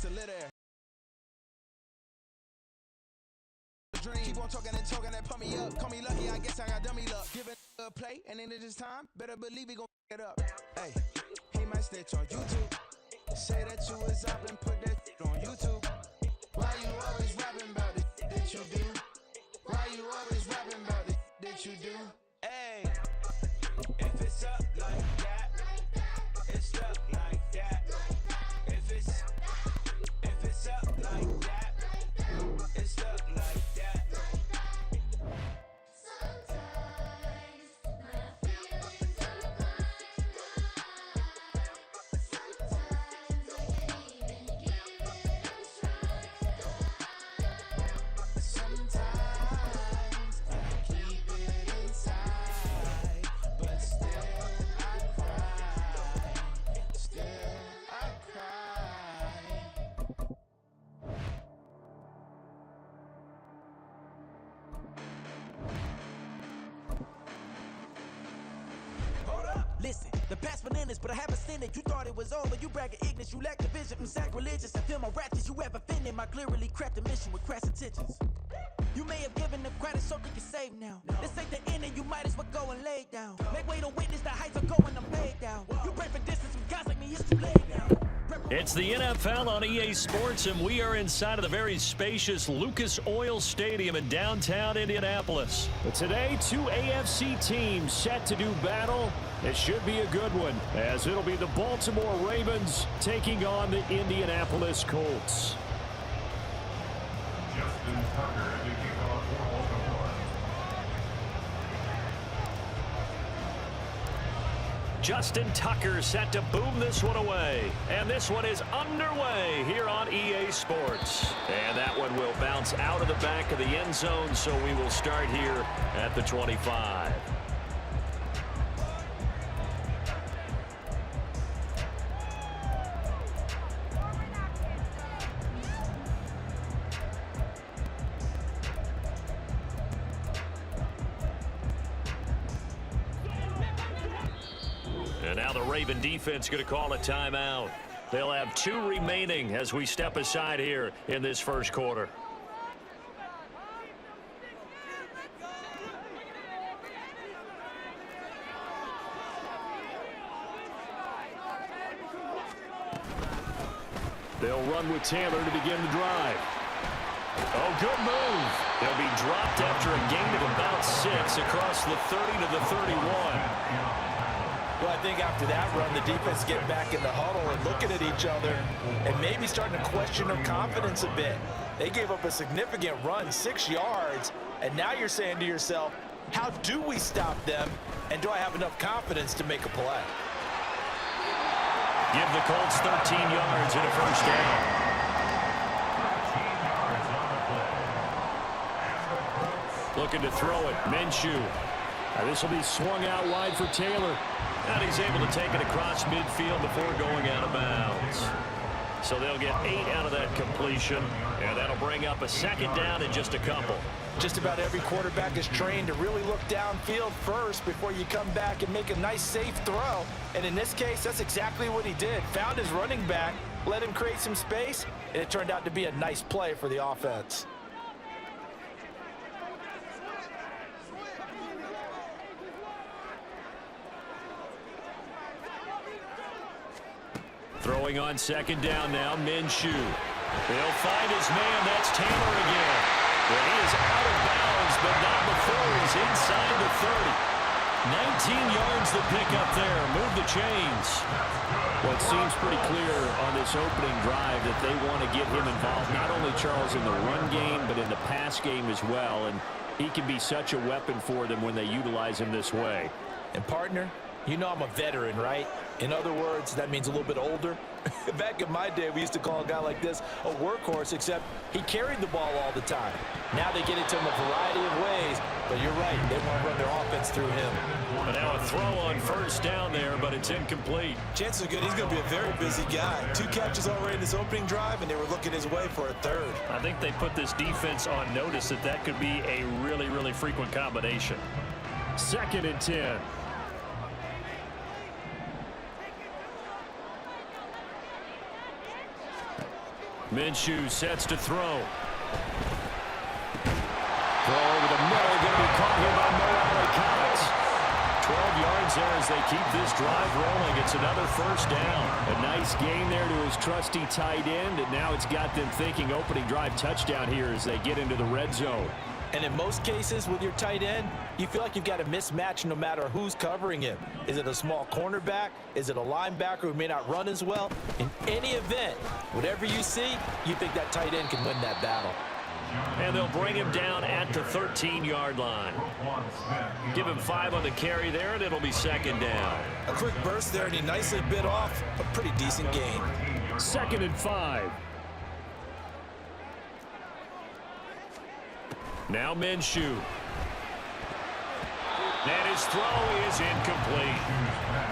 to live there. Keep on talking and pump me up. Call me lucky, I guess I got dummy luck. Give it a play, and then it is time. Better believe we gon' it up. Hey, he might snitch on YouTube. Say that you was up and put that on YouTube. Why you always rapping about it that you do? Why you always rapping about it that you do? Hey, if it's up like that, it's up like that. If it's up like that, it's up like that. Listen, the past bananas, but I haven't seen it. You thought it was over, you bragging ignorance, you lack the vision from sacrilegious. I feel my raptors, you ever offended my clearly crafted mission with crass intentions. You may have given them credit so they can save now. This ain't the end and you might as well go and lay down. Make way to witness the heights are going, I'm paid down. You pray for distance with guys like me, it's too late now. It's the NFL on EA Sports, and we are inside of the very spacious Lucas Oil Stadium in downtown Indianapolis. But today, two AFC teams set to do battle. It should be a good one, as it'll be the Baltimore Ravens taking on the Indianapolis Colts. Justin Tucker at the kickoff for Baltimore. Justin Tucker set to boom this one away. And this one is underway here on EA Sports. And that one will bounce out of the back of the end zone, so we will start here at the 25. And now the Raven defense going to call a timeout. They'll have 2 remaining as we step aside here in this first quarter. They'll run with Taylor to begin the drive. Oh, good move. They'll be dropped after a gain of about 6 across the 30 to the 31. Well, I think after that run, the defense get back in the huddle and looking at each other and maybe starting to question their confidence a bit. They gave up a significant run, 6 yards, and now you're saying to yourself, how do we stop them, and do I have enough confidence to make a play? Give the Colts 13 yards and a first down. Looking to throw it, Minshew. This will be swung out wide for Taylor. And he's able to take it across midfield before going out of bounds. So they'll get 8 out of that completion, and that'll bring up a second down in just a couple. Just about every quarterback is trained to really look downfield first before you come back and make a nice, safe throw. And in this case, that's exactly what he did. Found his running back, let him create some space, and it turned out to be a nice play for the offense. Throwing on second down now, Minshew. They'll find his man. That's Taylor again. Well, he is out of bounds, but not before he's inside the 30. 19 yards to pick up there. Move the chains. Well, it seems pretty clear on this opening drive that they want to get him involved, not only, Charles, in the run game, but in the pass game as well. And he can be such a weapon for them when they utilize him this way. And, partner, you know I'm a veteran, right? In other words, that means a little bit older. Back in my day, we used to call a guy like this a workhorse, except he carried the ball all the time. Now they get it to him a variety of ways, but you're right, they want to run their offense through him. But now a throw on first down there, but it's incomplete. Chances are good he's going to be a very busy guy. 2 catches already in this opening drive, and they were looking his way for a third. I think they put this defense on notice that that could be a really, really frequent combination. 2nd and 10. Minshew sets to throw. Throw over the middle, going to be caught here by Mo Alley-Cox. 12 yards there as they keep this drive rolling. It's another first down. A nice gain there to his trusty tight end, and now it's got them thinking opening drive touchdown here as they get into the red zone. And in most cases with your tight end, you feel like you've got a mismatch no matter who's covering him. Is it a small cornerback? Is it a linebacker who may not run as well? In any event, whatever you see, you think that tight end can win that battle. And they'll bring him down at the 13-yard line. Give him 5 on the carry there, and it'll be second down. A quick burst there, and he nicely bit off a pretty decent gain. 2nd and 5. Now Minshew. And his throw is incomplete.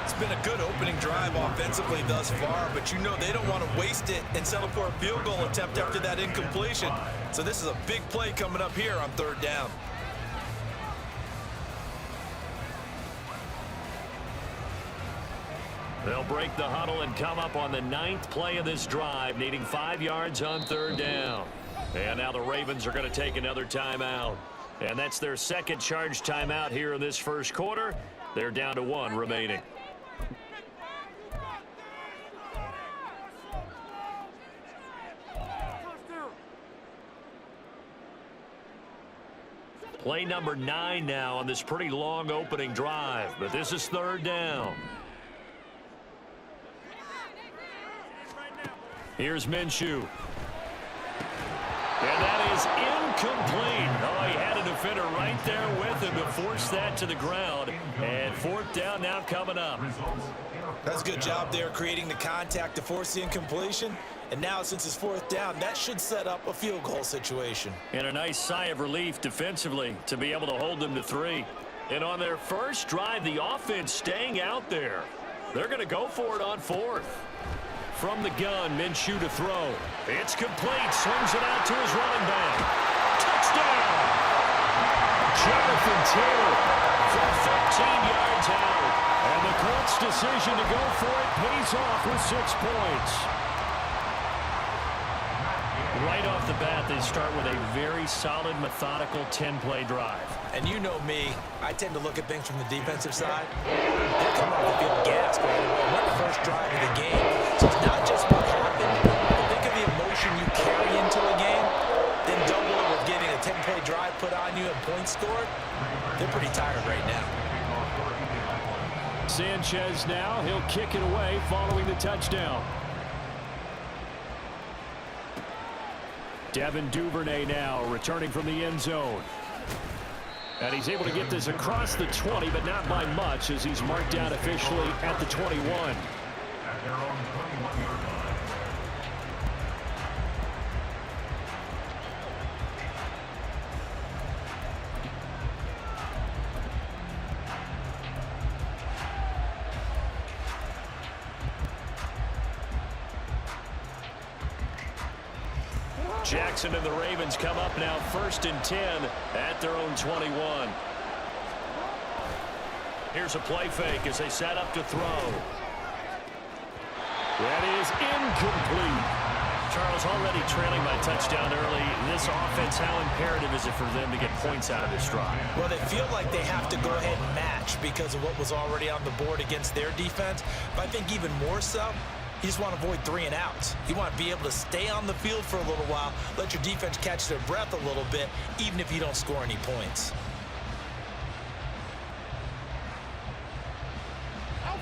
It's been a good opening drive offensively thus far, but you know they don't want to waste it and settle for a field goal attempt after that incompletion. So this is a big play coming up here on 3rd down. They'll break the huddle and come up on the 9th play of this drive, needing 5 yards on 3rd down. And now the Ravens are going to take another timeout. And that's their second charge timeout here in this first quarter. They're down to 1 remaining. Play number 9 now on this pretty long opening drive, but this is 3rd down. Here's Minshew. And that is incomplete. Oh, he had a defender right there with him to force that to the ground. And 4th down now coming up. That's a good job there creating the contact to force the incompletion. And now since it's 4th down, that should set up a field goal situation. And a nice sigh of relief defensively to be able to hold them to 3. And on their first drive, the offense staying out there. They're going to go for it on 4th. From the gun, Minshew to throw. It's complete. Swings it out to his running back. Touchdown! Jonathan Taylor from 13 yards out. And the Colts' decision to go for it pays off with 6 points. Right off the bat, they start with a very solid, methodical 10-play drive. And you know me, I tend to look at things from the defensive side. They're coming off the field gassed right away. We're the first drive of the game. So it's not just what happened, but think of the emotion you carry into a game, then double it with getting a 10-play drive put on you and points scored. They're pretty tired right now. Sanchez now, he'll kick it away following the touchdown. Devin Duvernay now returning from the end zone. And he's able to get this across the 20, but not by much as he's marked down officially at the 21. At their own 21-yard line. Jackson and the Ravens come up now 1st and 10 at their own 21. Here's a play fake as they set up to throw. That is incomplete. Charles, already trailing by touchdown early. This offense, how imperative is it for them to get points out of this drive? Well, they feel like they have to go ahead and match because of what was already on the board against their defense. But I think even more so, you just want to avoid 3 and outs. You want to be able to stay on the field for a little while, let your defense catch their breath a little bit, even if you don't score any points.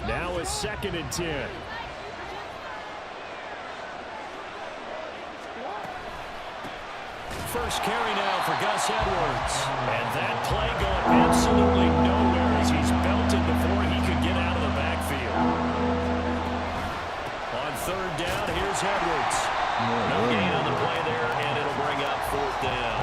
Now it's 2nd and 10. First carry now for Gus Edwards. And that play going absolutely nowhere as he's belted before he could get out of the backfield. On 3rd down, here's Edwards. No gain on the play there, and it'll bring up 4th down.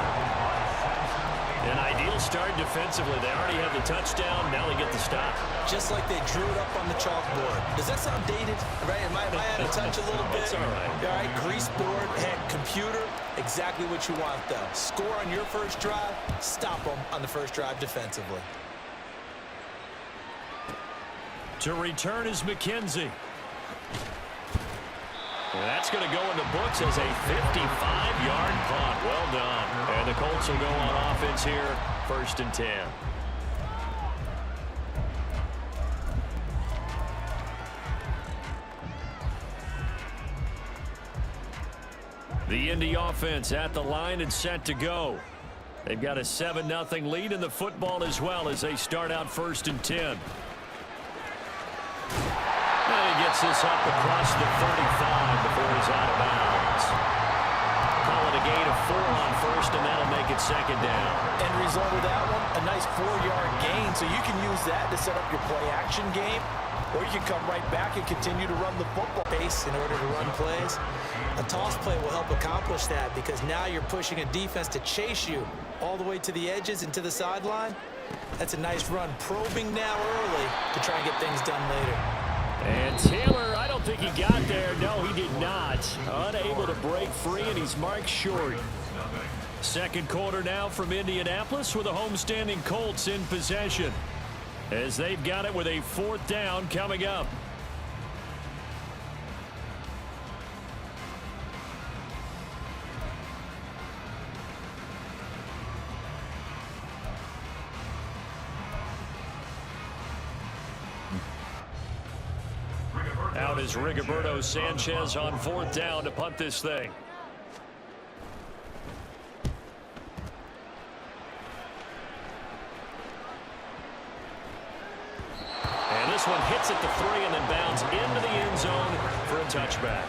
An ideal start defensively. They already have the touchdown. Now they get the stop. Just like they drew it up on the chalkboard. Does that sound dated? Right? Am I out of touch a little bit? It's all right. All right, grease board, head, computer. Exactly what you want, though. Score on your first drive, stop them on the first drive defensively. To return is McKenzie. And that's going to go in the books as a 55-yard punt. Well done. And the Colts will go on offense here, 1st and 10. The Indy offense at the line and set to go. They've got a 7-0 lead in the football as well as they start out 1st and 10. And he gets this up across the 35 before he's out of bounds. Call it a gain of 4 on 1st, and that'll make it 2nd down. End result of that one, a nice 4-yard gain, so you can use that to set up your play-action game, or you can come right back and continue to run the football base in order to run plays. A toss play will help accomplish that because now you're pushing a defense to chase you all the way to the edges and to the sideline. That's a nice run, probing now early to try and get things done later. And Taylor, I don't think he got there. No, he did not. Unable to break free, and he's marked short. 2nd quarter now from Indianapolis with the homestanding Colts in possession, as they've got it with a 4th down coming up. Out is Rigoberto Sanchez on 4th down to punt this thing. And this one hits at the 3 and then bounds into the end zone for a touchback.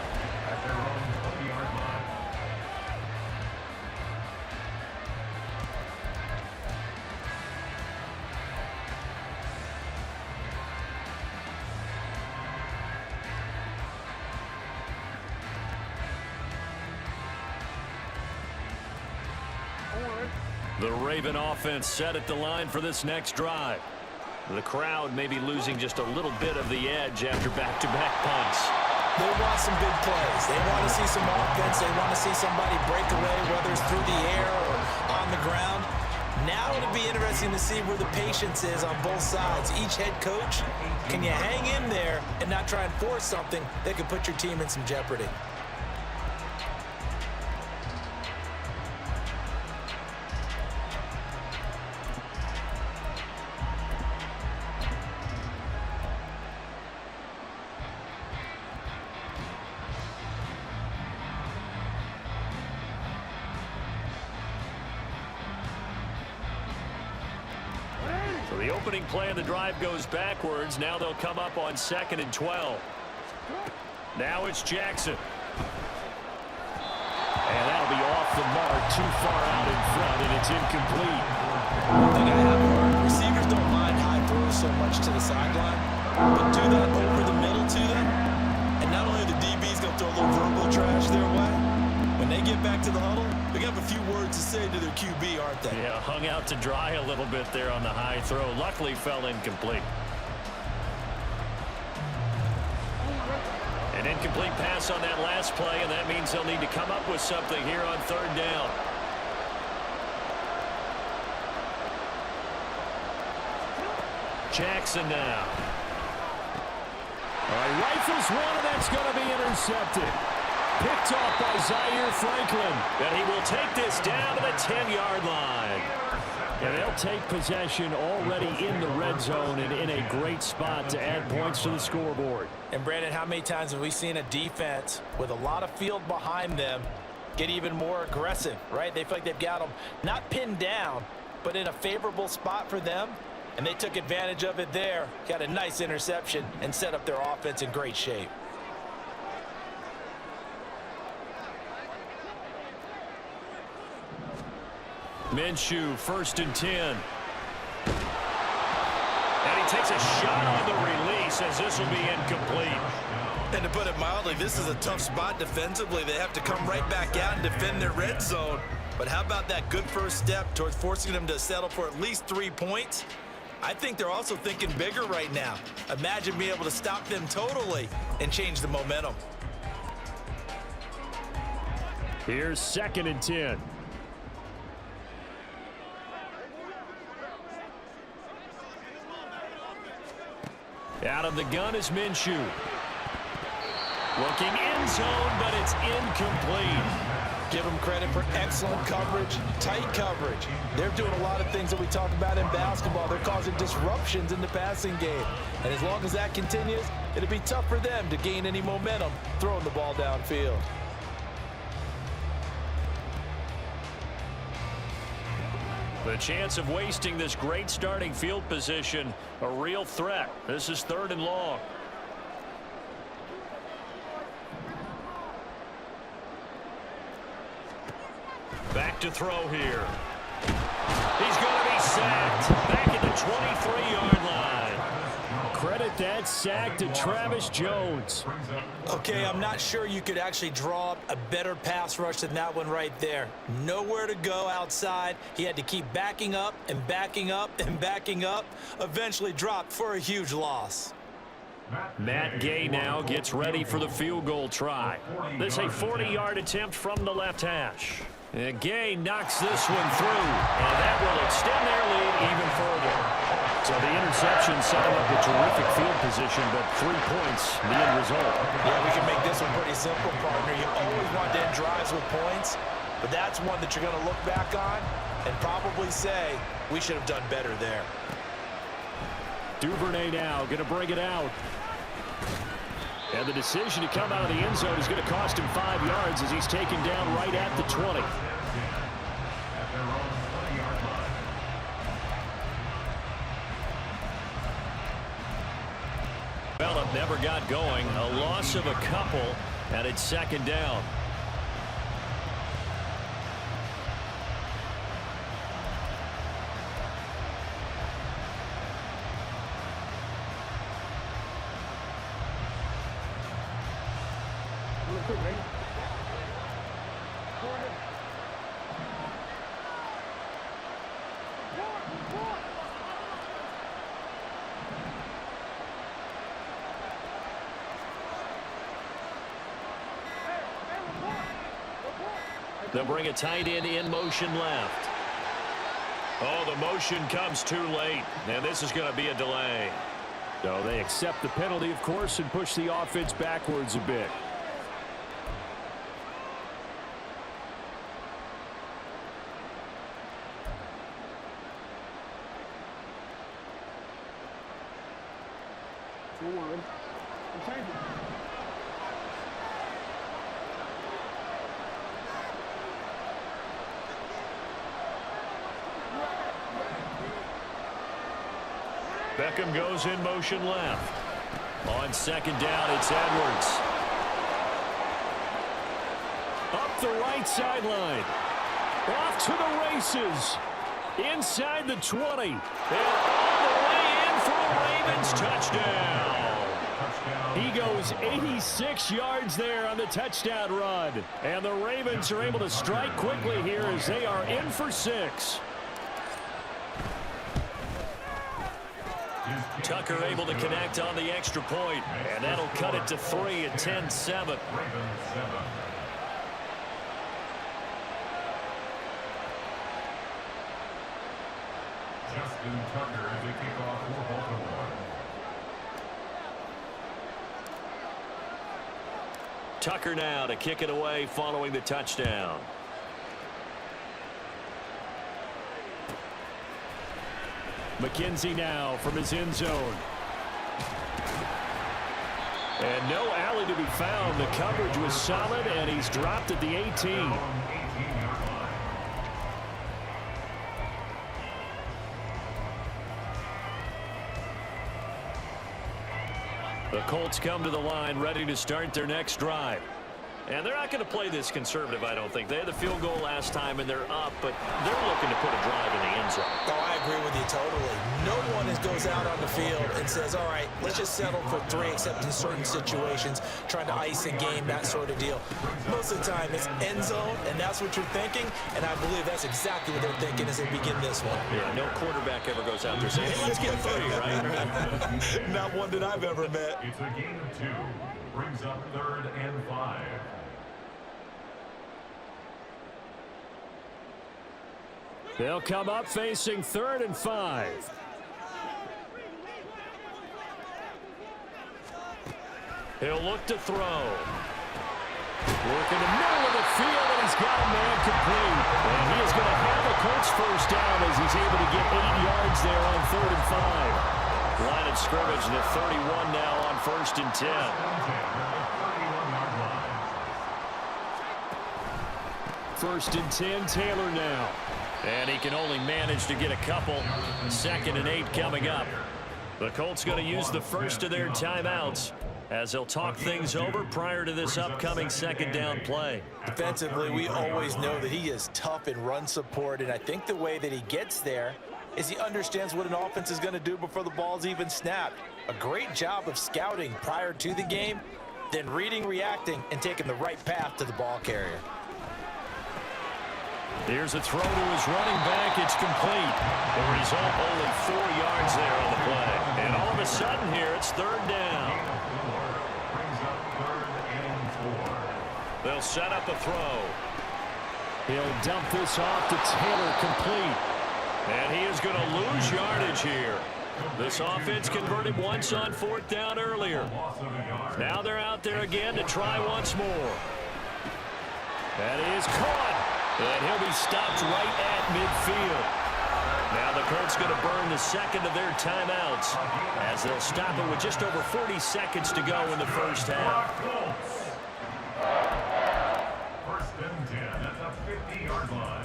The Raven offense set at the line for this next drive. The crowd may be losing just a little bit of the edge after back-to-back punts. They want some big plays. They want to see some offense. They want to see somebody break away, whether it's through the air or on the ground. Now it'll be interesting to see where the patience is on both sides. Each head coach, can you hang in there and not try and force something that could put your team in some jeopardy? So the opening play of the drive goes backwards. Now they'll come up on 2nd and 12. Now it's Jackson. And that'll be off the mark, too far out in front, and it's incomplete. One thing I have heard, receivers don't mind high throws so much to the sideline, but do that over the middle to them, and not only are the DBs going to throw a little verbal trash their way, when they get back to the huddle, they have a few words to say to their QB, aren't they? Yeah, hung out to dry a little bit there on the high throw. Luckily fell incomplete. An incomplete pass on that last play, and that means they'll need to come up with something here on 3rd down. Jackson now. All right, rifles one, and that's going to be intercepted. Picked off by Zaire Franklin. And he will take this down to the 10-yard line. And they'll take possession already in the red zone and in a great spot to add points to the scoreboard. And Brandon, how many times have we seen a defense with a lot of field behind them get even more aggressive, right? They feel like they've got them not pinned down, but in a favorable spot for them. And they took advantage of it there, got a nice interception, and set up their offense in great shape. Minshew, 1st and 10. And he takes a shot on the release as this will be incomplete. And to put it mildly, this is a tough spot defensively. They have to come right back out and defend their red zone. But how about that good first step towards forcing them to settle for at least 3 points? I think they're also thinking bigger right now. Imagine being able to stop them totally and change the momentum. Here's 2nd and 10. Out of the gun is Minshew. Looking end zone, but it's incomplete. Give them credit for excellent coverage, tight coverage. They're doing a lot of things that we talk about in basketball. They're causing disruptions in the passing game. And as long as that continues, it'll be tough for them to gain any momentum throwing the ball downfield. The chance of wasting this great starting field position, a real threat. This is 3rd and long. Back to throw here. He's going to be sacked back at the 23-yard line. Credit that sack to Travis Jones. Okay, I'm not sure you could actually draw up a better pass rush than that one right there. Nowhere to go outside. He had to keep backing up and backing up and backing up. Eventually dropped for a huge loss. Matt Gay now gets ready for the field goal try. This is a 40-yard attempt from the left hash. And Gay knocks this one through, and that will extend their lead even further. So the interception set him up a terrific field position, but 3 points, the end result. Yeah, we can make this one pretty simple, partner. You always want to end drives with points, but that's one that you're going to look back on and probably say, we should have done better there. Duvernay now going to bring it out. And the decision to come out of the end zone is going to cost him 5 yards as he's taken down right at the 20. Well, it never got going. A loss of a couple, and it's 2nd down. They'll bring a tight end in motion left. Oh, the motion comes too late, and this is going to be a delay. So they accept the penalty, of course, and push the offense backwards a bit. Beckham goes in motion left. On 2nd down, it's Edwards. Up the right sideline. Off to the races. Inside the 20. And all the way in for a Ravens touchdown. He goes 86 yards there on the touchdown run. And the Ravens are able to strike quickly here as they are in for 6. Tucker able to connect on the extra point, and that'll cut it to 3 at 10-7. Justin Tucker as a kickoff for Baltimore. Tucker now to kick it away following the touchdown. McKenzie now from his end zone. And no alley to be found. The coverage was solid, and he's dropped at the 18. The Colts come to the line ready to start their next drive. And they're not going to play this conservative, I don't think. They had the field goal last time, and they're up, but they're looking to put a drive in the end zone. Oh, I agree with you totally. No one goes out on the field and says, all right, let's just settle for 3, except in certain situations, trying to ice a game, that sort of deal. Most of the time, it's end zone, and that's what you're thinking, and I believe that's exactly what they're thinking as they begin this one. Yeah, no quarterback ever goes out there saying, hey, let's get 3, right? Not one that I've ever met. It's a gain of 2. Brings up 3rd and 5. They'll come up facing 3rd and 5. He'll look to throw. Work in the middle of the field, and he's got a man complete. And he is going to have the Colts first down as he's able to get 8 yards there on 3rd and 5. Line of scrimmage, the 31 now on 1st and 10. First and 10, Taylor now. And he can only manage to get a couple. 2nd and 8 coming up. The Colts going to use the first of their timeouts as they'll talk things over prior to this upcoming 2nd down play. Defensively, we always know that he is tough in run support, and I think the way that he gets there is he understands what an offense is going to do before the ball's even snapped. A great job of scouting prior to the game, then reading, reacting, and taking the right path to the ball carrier. Here's a throw to his running back. It's complete. The result, only 4 yards there on the play. And all of a sudden here, it's 3rd down. They'll set up a throw. He'll dump this off to Taylor, complete. And he is going to lose yardage here. This offense converted once on 4th down earlier. Now they're out there again to try once more. That is caught. And he'll be stopped right at midfield. Now the Colts going to burn the 2nd of their timeouts as they'll stop it with just over 40 seconds to go in the first half. 1st and 10 at the 50-yard line.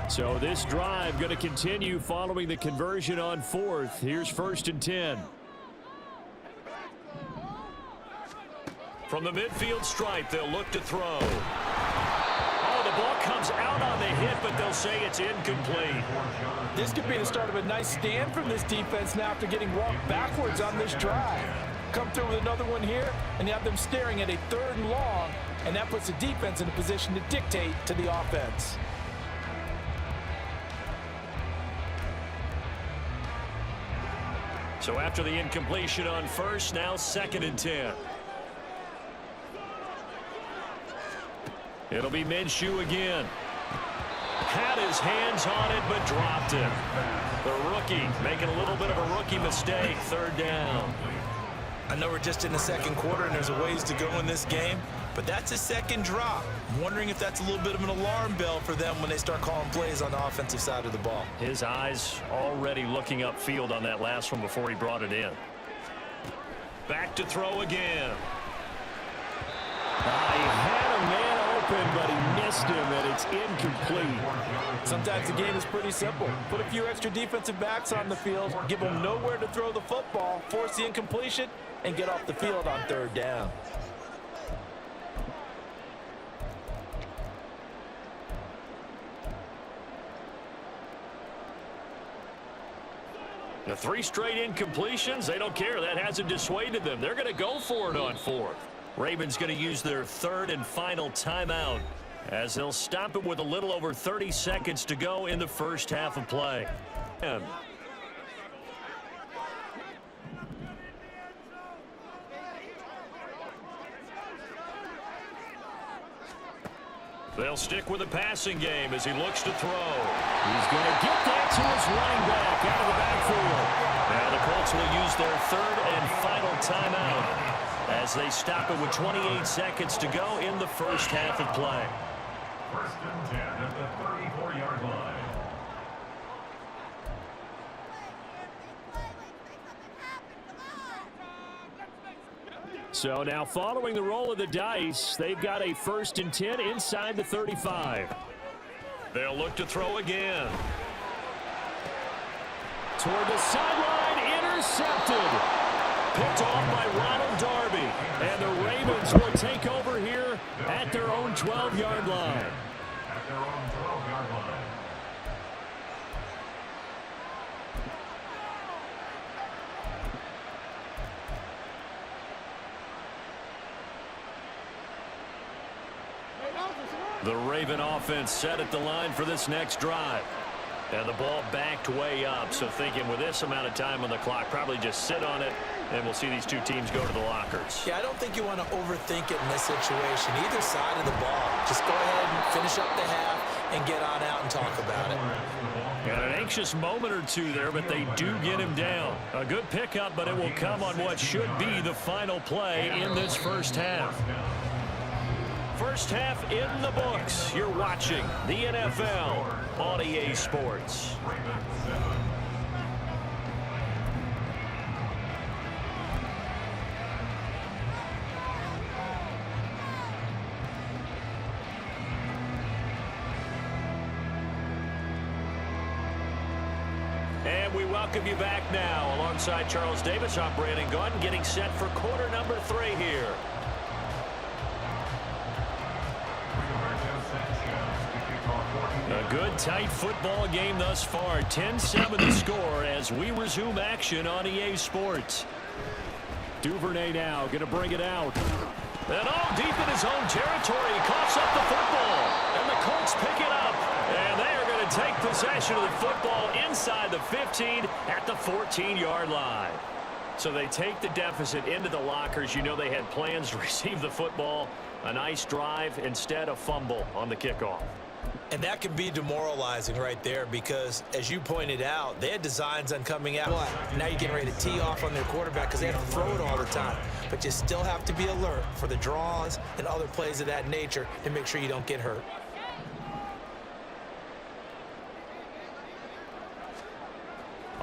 So this drive going to continue following the conversion on 4th. Here's 1st and 10. From the midfield stripe, they'll look to throw. Oh, the ball comes out on the hit, but they'll say it's incomplete. This could be the start of a nice stand from this defense now after getting walked backwards on this drive. Come through with another one here, and you have them staring at a 3rd and long, and that puts the defense in a position to dictate to the offense. So after the incompletion on 1st, now 2nd and 10. It'll be Minshew again. Had his hands on it, but dropped it. The rookie making a little bit of a rookie mistake. 3rd down. I know we're just in the 2nd quarter and there's a ways to go in this game, but that's a 2nd drop. I'm wondering if that's a little bit of an alarm bell for them when they start calling plays on the offensive side of the ball. His eyes already looking upfield on that last one before he brought it in. Back to throw again. He had a man open, but he missed him, and it's incomplete. Sometimes the game is pretty simple. Put a few extra defensive backs on the field, give them nowhere to throw the football, force the incompletion, and get off the field on 3rd down. The 3 straight incompletions, they don't care. That hasn't dissuaded them. They're going to go for it on 4th. Ravens going to use their 3rd and final timeout as they'll stop it with a little over 30 seconds to go in the first half of play. They'll stick with the passing game as he looks to throw. He's going to get that to his running back out of the backfield. Now the Colts will use their 3rd and final timeout as they stop it with 28 seconds to go in the first half of play. 1st and 10 at the 34-yard line. So now following the roll of the dice, they've got a 1st and 10 inside the 35. They'll look to throw again. Toward the sideline, intercepted. Picked off by Ronald Darby. And the Ravens will take over here at their own 12-yard line. At their own 12-yard line. The Raven offense set at the line for this next drive. And the ball backed way up, so thinking with this amount of time on the clock, probably just sit on it, and we'll see these two teams go to the lockers. Yeah, I don't think you want to overthink it in this situation. Either side of the ball. Just go ahead and finish up the half and get on out and talk about it. Got an anxious moment or two there, but they do get him down. A good pickup, but it will come on what should be the final play in this first half. First half in the books. You're watching the NFL on EA Sports. And we welcome you back now. Alongside Charles Davis, I'm Brandon Gunn, getting set for quarter number 3 here. A good, tight football game thus far. 10-7 the score as we resume action on EA Sports. Duvernay now going to bring it out. And deep in his own territory. He coughs up the football. And the Colts pick it up. And they are going to take possession of the football inside the 15 at the 14-yard line. So they take the deficit into the lockers. You know they had plans to receive the football. A nice drive. Instead, a fumble on the kickoff. And that can be demoralizing right there because, as you pointed out, they had designs on coming out. Now you're getting ready to tee off on their quarterback because they have to throw it all the time. But you still have to be alert for the draws and other plays of that nature to make sure you don't get hurt.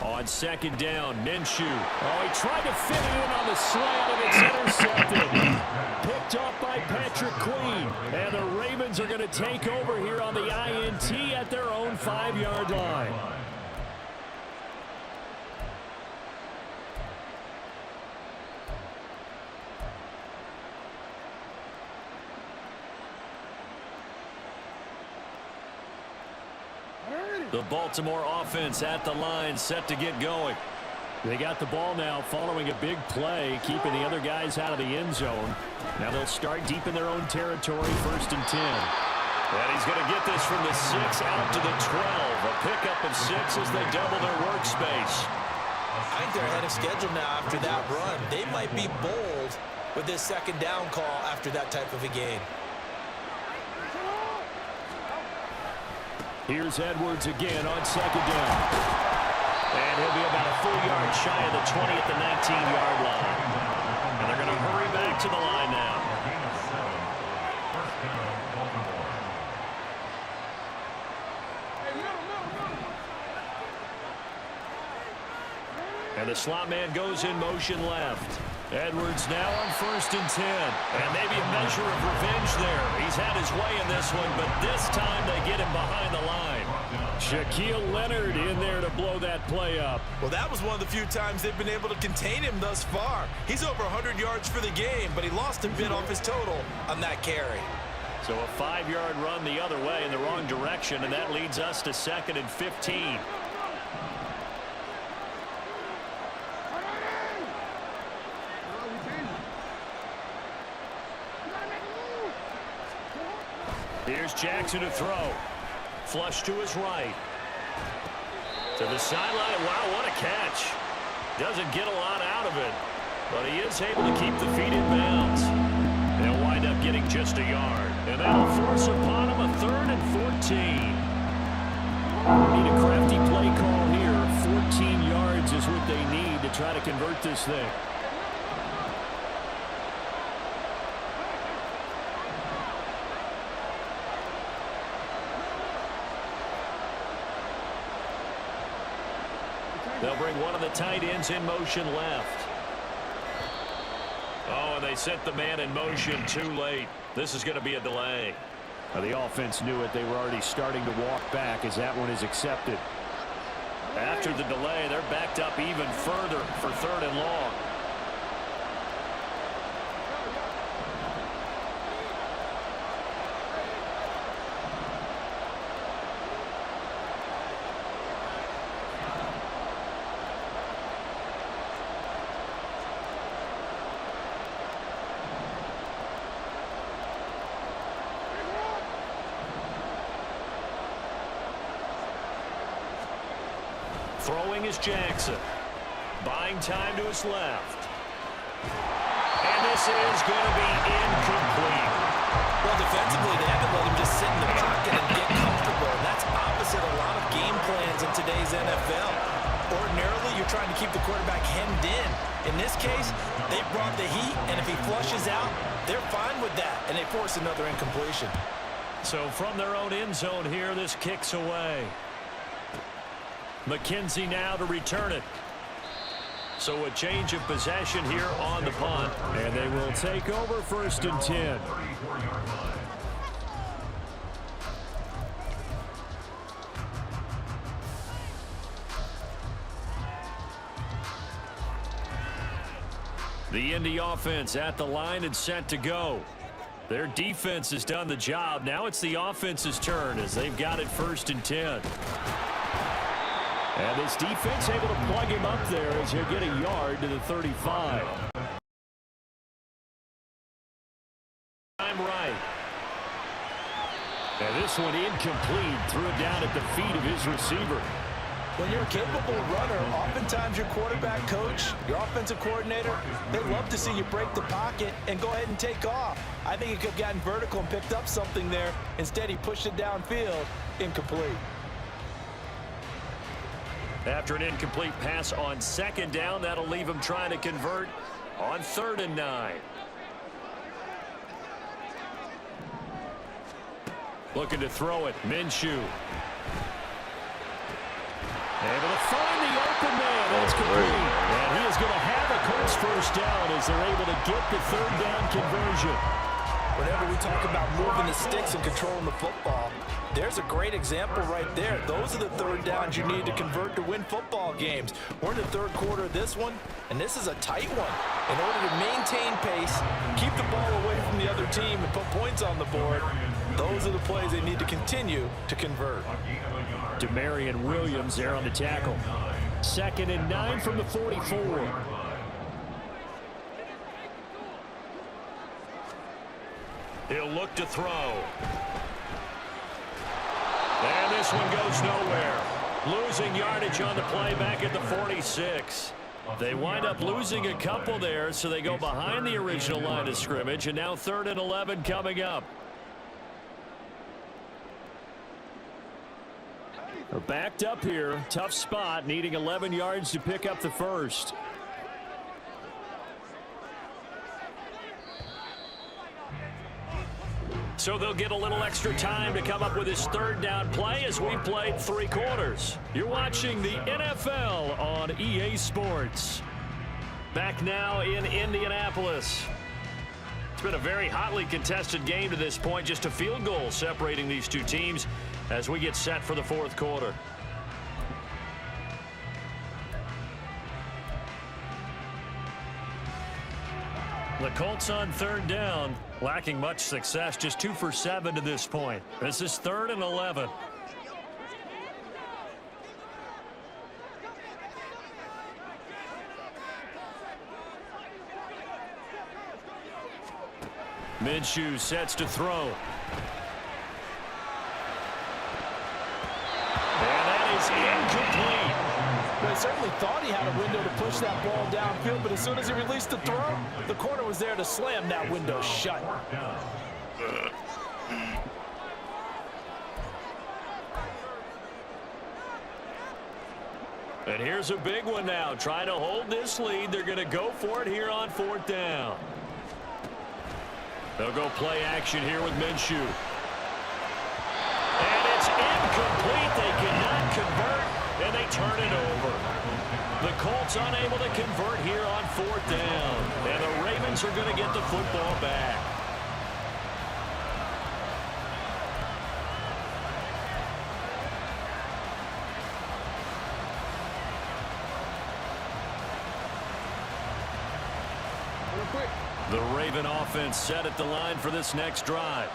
On second down, Minshew. He tried to fit it in on the slant, and it's intercepted. Picked off by Patrick Queen. And the Ravens are going to take over here on the INT at their own 5-yard line. The Baltimore offense at the line, set to get going. They got the ball now following a big play, keeping the other guys out of the end zone. Now they'll start deep in their own territory, 1st and 10. And he's going to get this from the 6 out to the 12. A pickup of 6 as they double their workspace. I think they're ahead of schedule now after that run. They might be bold with this second down call after that type of a game. Here's Edwards again on second down. And he'll be about a full yard shy of the 20 at the 19-yard line. And they're going to hurry back to the line now. And the slot man goes in motion left. Edwards now on 1st and 10. And maybe a measure of revenge there. He's had his way in this one, but this time they get him behind the line. Shaquille Leonard in there to blow that play up. Well, that was one of the few times they've been able to contain him thus far. He's over 100 yards for the game, but he lost a bit off his total on that carry. So a 5-yard run the other way in the wrong direction, and that leads us to 2nd and 15. Here's Jackson to throw. Flush to his right. To the sideline. Wow, what a catch. Doesn't get a lot out of it, but he is able to keep the feet in bounds. They'll wind up getting just a yard, and that'll force upon him a 3rd and 14. Need a crafty play call here. 14 yards is what they need to try to convert this thing. They'll bring one of the tight ends in motion left. And they sent the man in motion too late. This is going to be a delay. The offense knew it. They were already starting to walk back as that one is accepted. After the delay, they're backed up even further for 3rd and long. Throwing is Jackson. Buying time to his left. And this is going to be incomplete. Well, defensively, they haven't let him just sit in the pocket and get comfortable. And that's opposite a lot of game plans in today's NFL. Ordinarily, you're trying to keep the quarterback hemmed in. In this case, they brought the heat, and if he flushes out, they're fine with that, and they force another incompletion. So from their own end zone here, this kicks away. McKenzie now to return it. So a change of possession here on the punt. And they will take over 1st and 10. The Indy offense at the line and set to go. Their defense has done the job. Now it's the offense's turn as they've got it 1st and 10. And this defense able to plug him up there as he'll get a yard to the 35. I'm right. And this one incomplete. Threw it down at the feet of his receiver. When you're a capable runner, oftentimes your quarterback coach, your offensive coordinator, they love to see you break the pocket and go ahead and take off. I think he could have gotten vertical and picked up something there. Instead, he pushed it downfield, incomplete. After an incomplete pass on 2nd down, that'll leave him trying to convert on 3rd and 9. Looking to throw it, Minshew. Able to find the open man. That's complete. And he is going to have a Colts 1st down as they're able to get the 3rd down conversion. Whenever we talk about moving the sticks and controlling the football, there's a great example right there. Those are the 3rd downs you need to convert to win football games. We're in the 3rd quarter of this one, and this is a tight one. In order to maintain pace, keep the ball away from the other team, and put points on the board, those are the plays they need to continue to convert. Demarion Williams there on the tackle. 2nd and 9 from the 44. He'll look to throw. And this one goes nowhere. Losing yardage on the play back at the 46. They wind up losing a couple there, so they go behind the original line of scrimmage, and now 3rd and 11 coming up. They're backed up here. Tough spot, needing 11 yards to pick up the 1st. So they'll get a little extra time to come up with his 3rd down play as we played 3 quarters. You're watching the NFL on EA Sports. Back now in Indianapolis. It's been a very hotly contested game to this point. Just a field goal separating these two teams as we get set for the 4th quarter. The Colts on 3rd down, lacking much success, just 2 for 7 to this point. This is 3rd and 11. Minshew sets to throw. And that is incomplete. Well, he certainly thought he had a window to push that ball downfield, but as soon as he released the throw, the corner was there to slam that window shut. And here's a big one now. Trying to hold this lead. They're going to go for it here on 4th down. They'll go play action here with Minshew. And it's incomplete. They cannot convert, and they turn it over. The Colts unable to convert here on 4th down. And the Ravens are going to get the football back. The Raven offense set at the line for this next drive.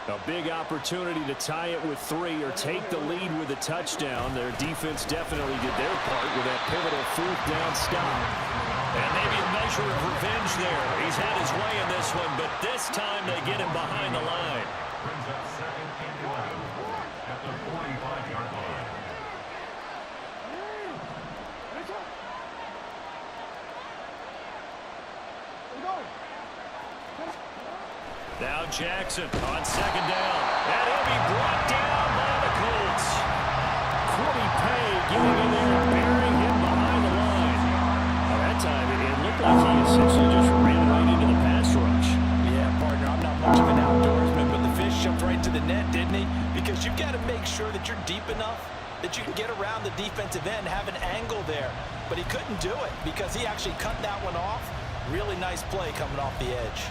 A big opportunity to tie it with 3 or take the lead with a touchdown. Their defense definitely did their part with that pivotal 4th down stop. And maybe a measure of revenge there. He's had his way in this one, but this time they get him behind the line. Brings up 2nd and 11 at the 45-yard line. Jackson on second down. And he'll be brought down by the Colts. Corey Pay getting in there and burying him behind the line. That time, it looked like he essentially just ran right into the pass rush. Yeah, partner, I'm not much of an outdoorsman, but the fish jumped right to the net, didn't he? Because you've got to make sure that you're deep enough that you can get around the defensive end, have an angle there. But he couldn't do it because he actually cut that one off. Really nice play coming off the edge.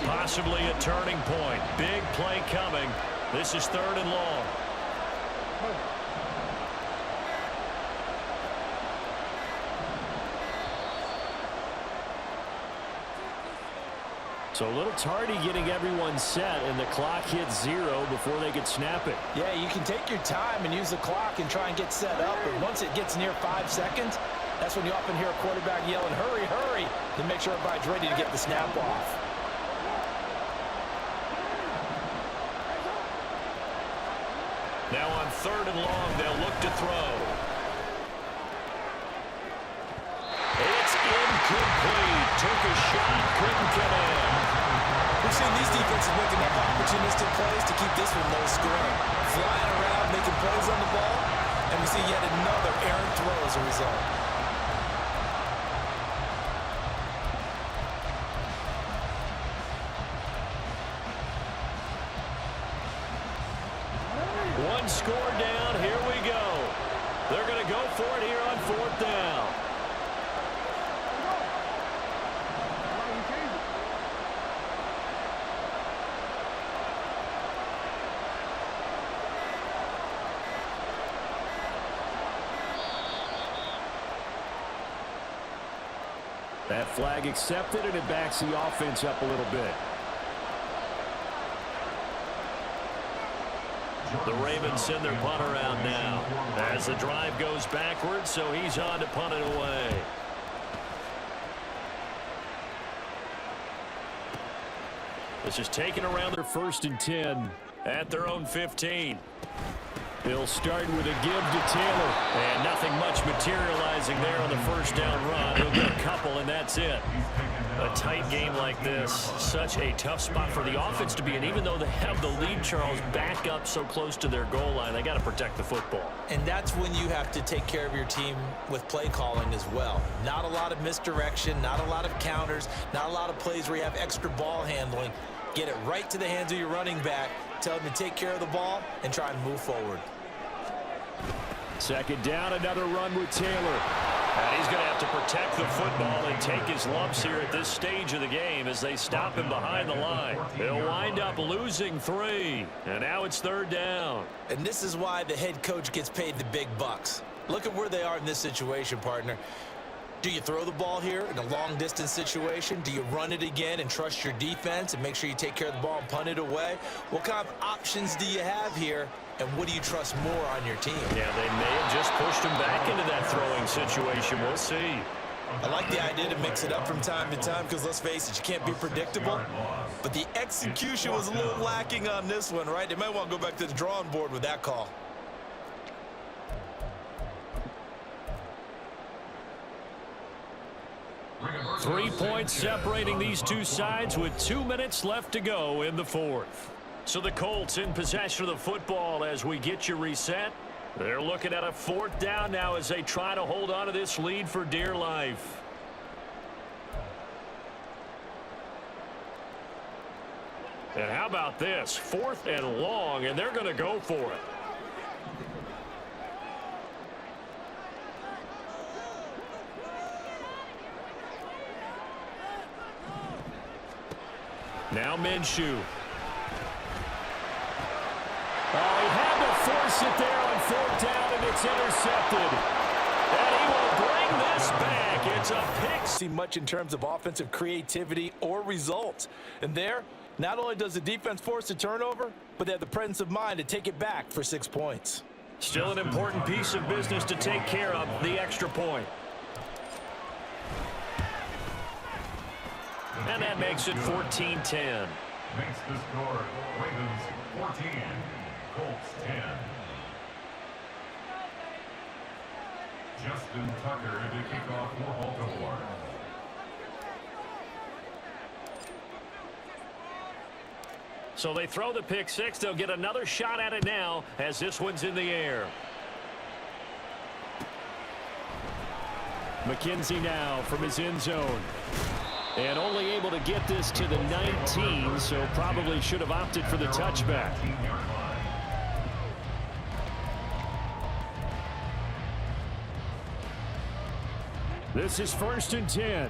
Possibly a turning point. Big play coming. This is 3rd and long. So a little tardy getting everyone set, and the clock hits 0 before they could snap it. Yeah, you can take your time and use the clock and try and get set up, but once it gets near 5 seconds, that's when you often hear a quarterback yelling, hurry, hurry, to make sure everybody's ready to get the snap off. Now on 3rd and long, they'll look to throw. It's incomplete. Took a shot, couldn't get in. We've seen these defenses make enough opportunistic plays to keep this one low scoring. Flying around, making plays on the ball, and we see yet another errant throw as a result. One score down. Here we go. They're going to go for it here on 4th down. That flag accepted, and it backs the offense up a little bit. The Ravens send their punt around now as the drive goes backwards, so he's on to punt it away. This is taken around their 1st and 10 at their own 15. They'll start with a give to Taylor. And nothing much materializing there on the 1st down run. He'll get a couple, and that's it. A tight game like this, such a tough spot for the offense to be in. Even though they have the lead, Charles, back up so close to their goal line, they got to protect the football. And that's when you have to take care of your team with play calling as well. Not a lot of misdirection, not a lot of counters, not a lot of plays where you have extra ball handling. Get it right to the hands of your running back, tell him to take care of the ball, and try and move forward. 2nd down, another run with Taylor. And he's going to have to protect the football and take his lumps here at this stage of the game as they stop him behind the line. They'll wind up losing 3. And now it's 3rd down. And this is why the head coach gets paid the big bucks. Look at where they are in this situation, partner. Do you throw the ball here in a long-distance situation? Do you run it again and trust your defense and make sure you take care of the ball and punt it away? What kind of options do you have here, and what do you trust more on your team? Yeah, they may have just pushed him back into that throwing situation. We'll see. I like the idea to mix it up from time to time because, let's face it, you can't be predictable. But the execution was a little lacking on this one, right? They might want to go back to the drawing board with that call. Three points separating these two sides with 2 minutes left to go in the 4th. So the Colts in possession of the football as we get you reset. They're looking at a 4th down now as they try to hold on to this lead for dear life. And how about this? 4th and long, and they're going to go for it. Now Minshew. Oh, he had to force it there on 4th down, and it's intercepted. And he will bring this back. It's a pick. See much in terms of offensive creativity or results. And there, not only does the defense force a turnover, but they have the presence of mind to take it back for 6 points. Still an important piece of business to take care of, the extra point. And that makes it 14-10. Makes the score Ravens 14, Colts 10. Justin Tucker to kick off for Baltimore. So they throw the pick six. They'll get another shot at it now as this one's in the air. McKenzie now from his end zone. And only able to get this to the 19, so probably should have opted for the touchback. This is 1st and 10.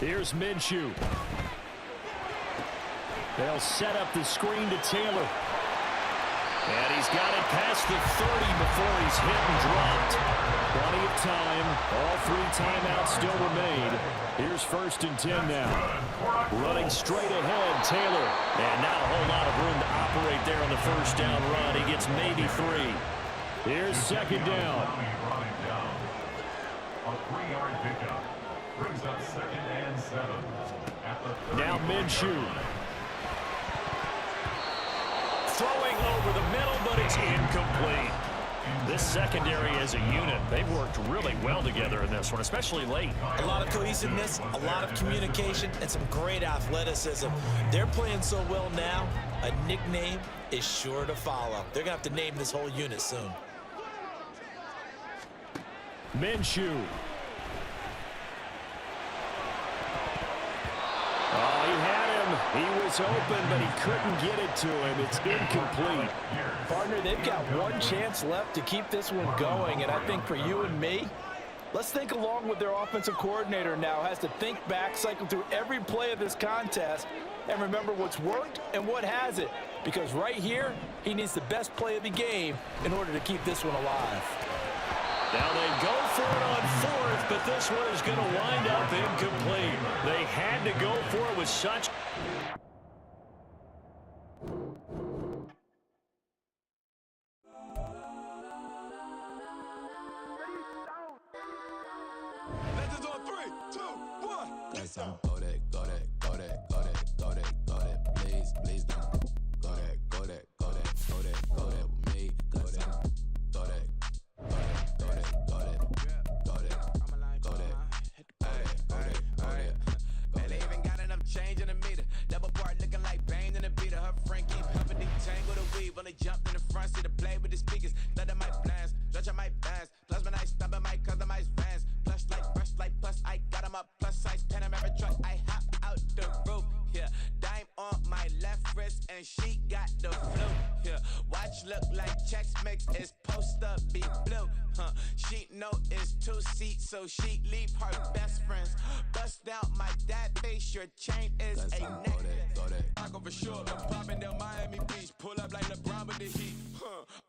Here's Minshew. They'll set up the screen to Taylor. And he's got it past the 30 before he's hit and dropped. Plenty of time. All 3 timeouts still remain. Here's 1st and 10 now. Running straight ahead, Taylor. And not a whole lot of room to operate there on the first down run. He gets maybe 3. Here's 2nd down. A 3-yard pickup brings up 2nd and 7. Now Minshew. Throwing over the middle, but it's incomplete. This secondary as a unit, they've worked really well together in this one, especially late. A lot of cohesiveness, a lot of communication, and some great athleticism. They're playing so well now, a nickname is sure to follow. They're going to have to name this whole unit soon. Minshew. Oh, he had him. He was open, but he couldn't get it to him. It's incomplete. Partner, they've got one chance left to keep this one going, and I think for you and me, let's think along with their offensive coordinator now. Has to think back, cycle through every play of this contest, and remember what's worked and what hasn't. Because right here, he needs the best play of the game in order to keep this one alive. Now they go for it on 4th, but this one is going to wind up incomplete. They had to go for it with such... Legends on 3, 2, 1. Yes, I'm go that, go that, go that, go that, go that, go that. Please, please don't go that, go that, go that, go that, go that with me. Go that, go that, go that, go that, go that, go that, go that, go that. Man, they even got enough change in the meter. Double part looking like Bane in the beater. Her friend keep helping detangle the weave. When they jumped in the front seat to play with the speakers. Let my plans, stretch on my bands. Plus when I stumble, my customized vans. Plush like brush like plus I got them up. Plus size Panamera truck. I hop out the roof. Yeah, dime on my left wrist and she got the flu. Yeah, watch look like checks mix. It's post up be blue. She know it's 2 seats, so she leave her best friends. Bust down my dad face. Your chain is Yes, a I'm neck. go that, go that. I go for sure. I'm popping down Miami Beach. Pull up like LeBron with the heat.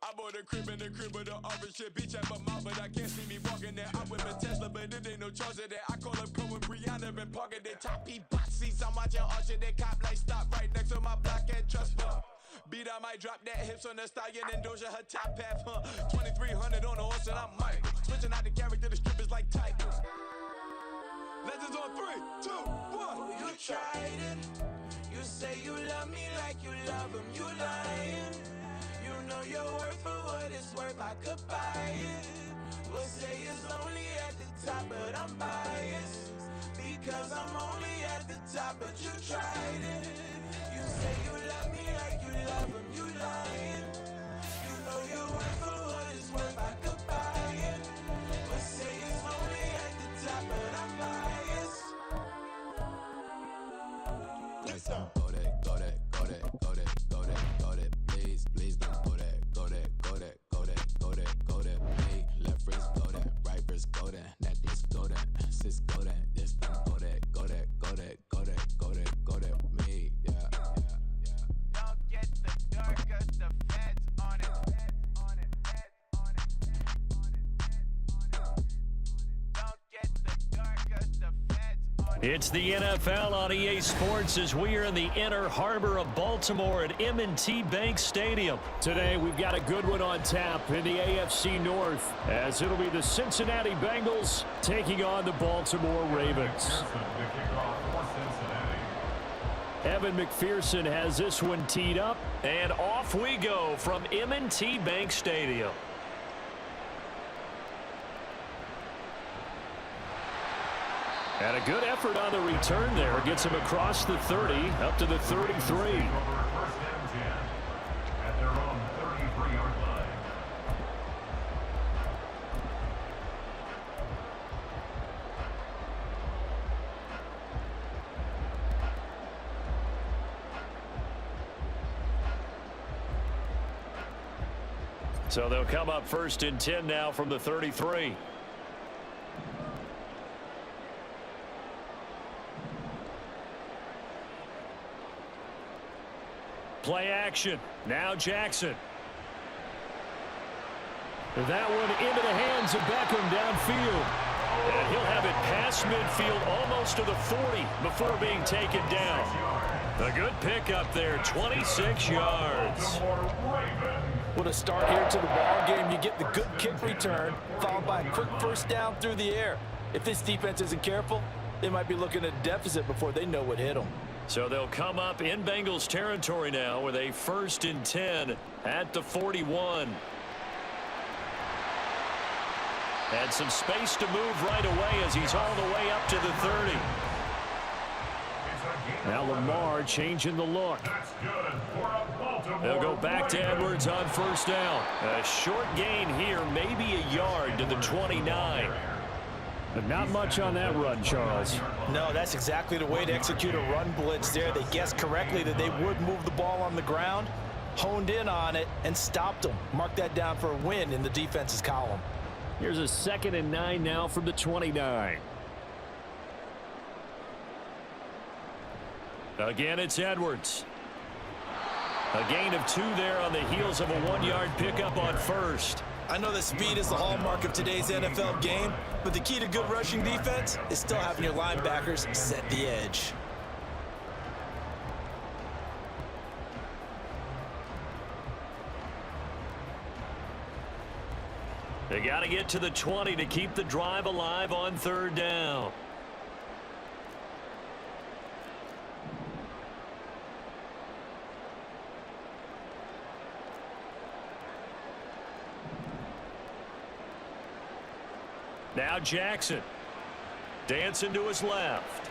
I bought a crib in the crib with the orange shit. Beach at my mouth, but I can't see me walking there. I'm with my Tesla, but it ain't no charge of that. I call up Cole and Brianna and parking their top P box seats. I'm watching Archer. They cop like stop right next to my block and trust fund. Beat, I might drop that hips on the stallion and Doja her top half. 2300 on the horse and I'm Mike. Switching out the character, the strippers like Tigers. Legends on 3, 2, 1. You tried it. You say you love me like you love him. You lying. You know your worth for what it's worth. I could buy it. We'll say it's only at the top, but I'm biased. Because I'm only at the top, but you tried it. You say you love me like you love him. You lying. You know your worth for what it's worth. I could buy it. We'll say it's only at the top, but I'm biased. Yes, I'm go that, go that, go that, go that, go that, go that. Please, please don't go that, go that, go that, go that, go that, go that. Me, left wrist go that, right wrist go that, necklace go that, sis go that, yes, don't go that, go that, go that, go that, go that, go that with me, yeah, yeah, yeah. Don't get the dark, cause the feds on it. Feds on it, feds on it, feds on it, feds on it. Don't get the dark, cause the feds on it. It's the NFL on EA Sports as we are in the inner harbor of Baltimore at M&T Bank Stadium. Today, we've got a good one on tap in the AFC North, as it'll be the Cincinnati Bengals taking on the Baltimore Ravens. Pearson to kick off for Cincinnati. Evan McPherson has this one teed up. And off we go from M&T Bank Stadium. And a good effort on the return there. Gets him across the 30, up to the 33. First and 10 at their own 33-yard line. So they'll come up first and 10 now from the 33. Play action. Now Jackson. That one into the hands of Beckham downfield. And he'll have it past midfield almost to the 40 before being taken down. A good pickup there, 26 yards. What a start here to the ball game. You get the good kick return, followed by a quick first down through the air. If this defense isn't careful, they might be looking at a deficit before they know what hit them. So they'll come up in Bengals territory now with a first and 10 at the 41. Had some space to move right away as he's all the way up to the 30. Now Lamar changing the look. They'll go back to Edwards on first down. A short gain here, maybe a yard to the 29. But not much on that run, Charles. No, that's exactly the way to execute a run blitz there. They guessed correctly that they would move the ball on the ground, honed in on it, and stopped them. Mark that down for a win in the defense's column. Here's a 2nd and 9 now from the 29. Again, it's Edwards. A gain of 2 there on the heels of a 1-yard pickup on first. I know that speed is the hallmark of today's NFL game, but the key to good rushing defense is still having your linebackers set the edge. They got to get to the 20 to keep the drive alive on third down. Now Jackson. Dancing to his left.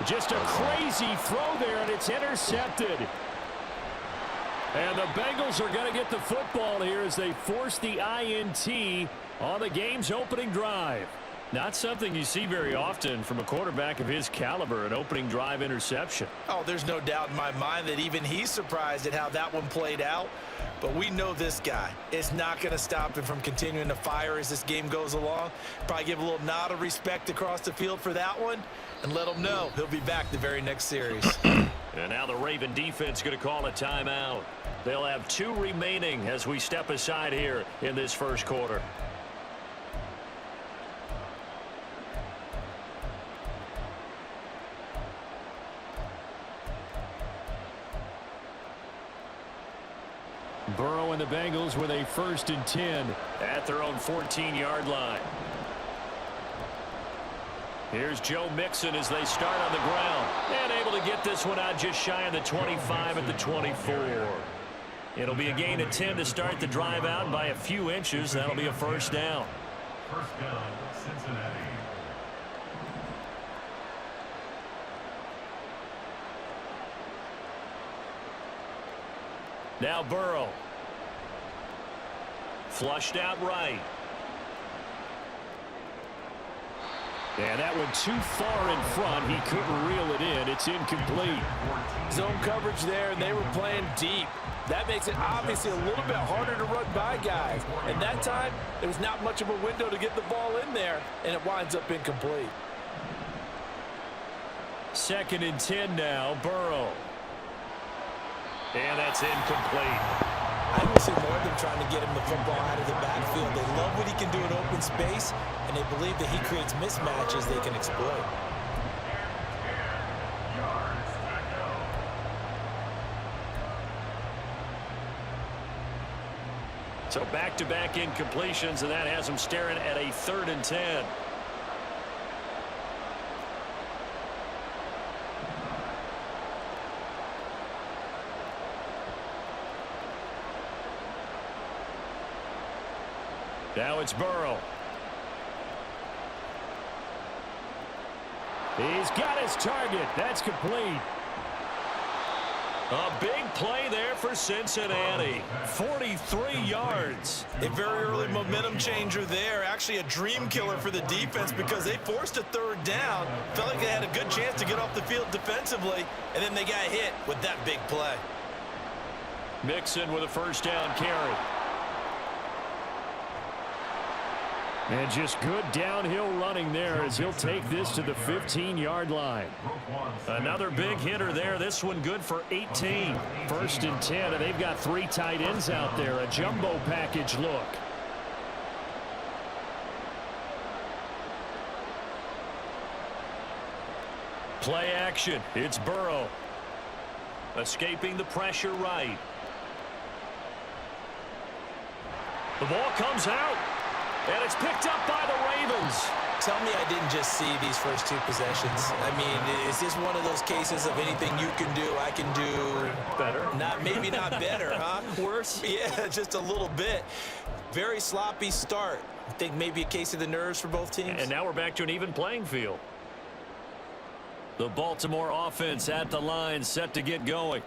Just a crazy throw there, and it's intercepted. And the Bengals are going to get the football here as they force the INT on the game's opening drive. Not something you see very often from a quarterback of his caliber, an opening drive interception. Oh, there's no doubt in my mind that even he's surprised at how that one played out. But we know this guy is not going to stop him from continuing to fire as this game goes along. Probably give a little nod of respect across the field for that one and let him know he'll be back the very next series. And now the Raven defense going to call a timeout. They'll have 2 remaining as we step aside here in this first quarter. Burrow and the Bengals with a 1st and 10 at their own 14-yard line. Here's Joe Mixon as they start on the ground and able to get this one out just shy of the 25 at the 24. It'll be a gain of 10 to start the drive out by a few inches. That'll be a first down. First down, Cincinnati. Now Burrow. Flushed out right. And that one too far in front. He couldn't reel it in. It's incomplete. Zone coverage there, and they were playing deep. That makes it obviously a little bit harder to run by guys. And that time, there was not much of a window to get the ball in there, and it winds up incomplete. 2nd and 10 now, Burrow. And that's incomplete. I would see more of them trying to get him the football out of the backfield. They love what he can do in open space, and they believe that he creates mismatches they can exploit. So back-to-back incompletions, and that has him staring at a 3rd and 10. Now it's Burrow. He's got his target. That's complete. A big play there for Cincinnati. 43 yards. A very early momentum changer there. Actually a dream killer for the defense because they forced a third down. Felt like they had a good chance to get off the field defensively, and then they got hit with that big play. Mixon with a first down carry. And just good downhill running there as he'll take this to the 15-yard line. Another big hitter there. This one good for 18. 1st and 10, and they've got 3 tight ends out there. A jumbo package look. Play action. It's Burrow. Escaping the pressure right. The ball comes out. And it's picked up by the Ravens. Tell me I didn't just see these first 2 possessions. I mean, is this one of those cases of anything you can do, I can do better? Maybe not better, huh? Worse? Yeah, just a little bit. Very sloppy start. I think maybe a case of the nerves for both teams. And now we're back to an even playing field. The Baltimore offense at the line, set to get going.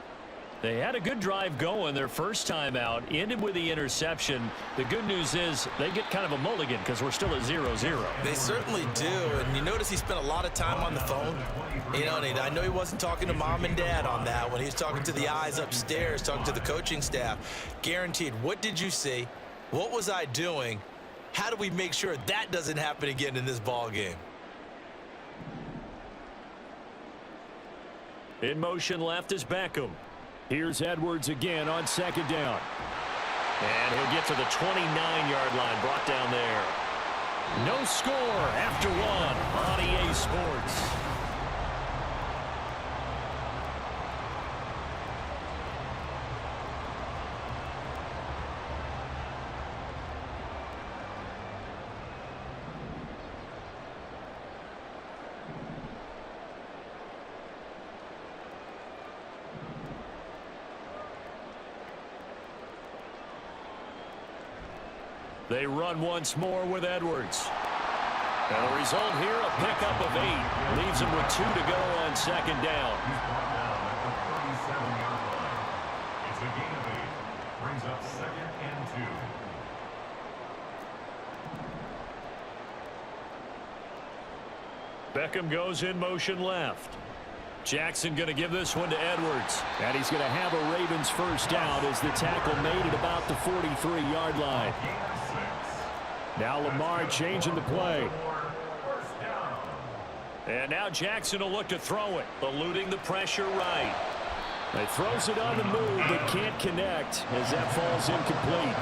They had a good drive going their first time out, ended with the interception. The good news is they get kind of a mulligan because we're still at 0-0. They certainly do, and you notice he spent a lot of time on the phone. You know, and I know he wasn't talking to mom and dad on that one. He was talking to the eyes upstairs, talking to the coaching staff. Guaranteed, what did you see? What was I doing? How do we make sure that doesn't happen again in this ball game? In motion left is Beckham. Here's Edwards again on 2nd down. And he'll get to the 29-yard line, brought down there. No score after 1 on EA Sports. They run once more with Edwards. And the result here, a pickup of 8. Leaves them with 2 to go on 2nd down. He's brought down at the 37-yard line. It's a gain of 8. Brings up 2nd and 2. Beckham goes in motion left. Jackson going to give this one to Edwards. And he's going to have a Ravens first down as the tackle made at about the 43-yard line. Now Lamar changing the play. And now Jackson will look to throw it, eluding the pressure right. He throws it on the move but can't connect as that falls incomplete.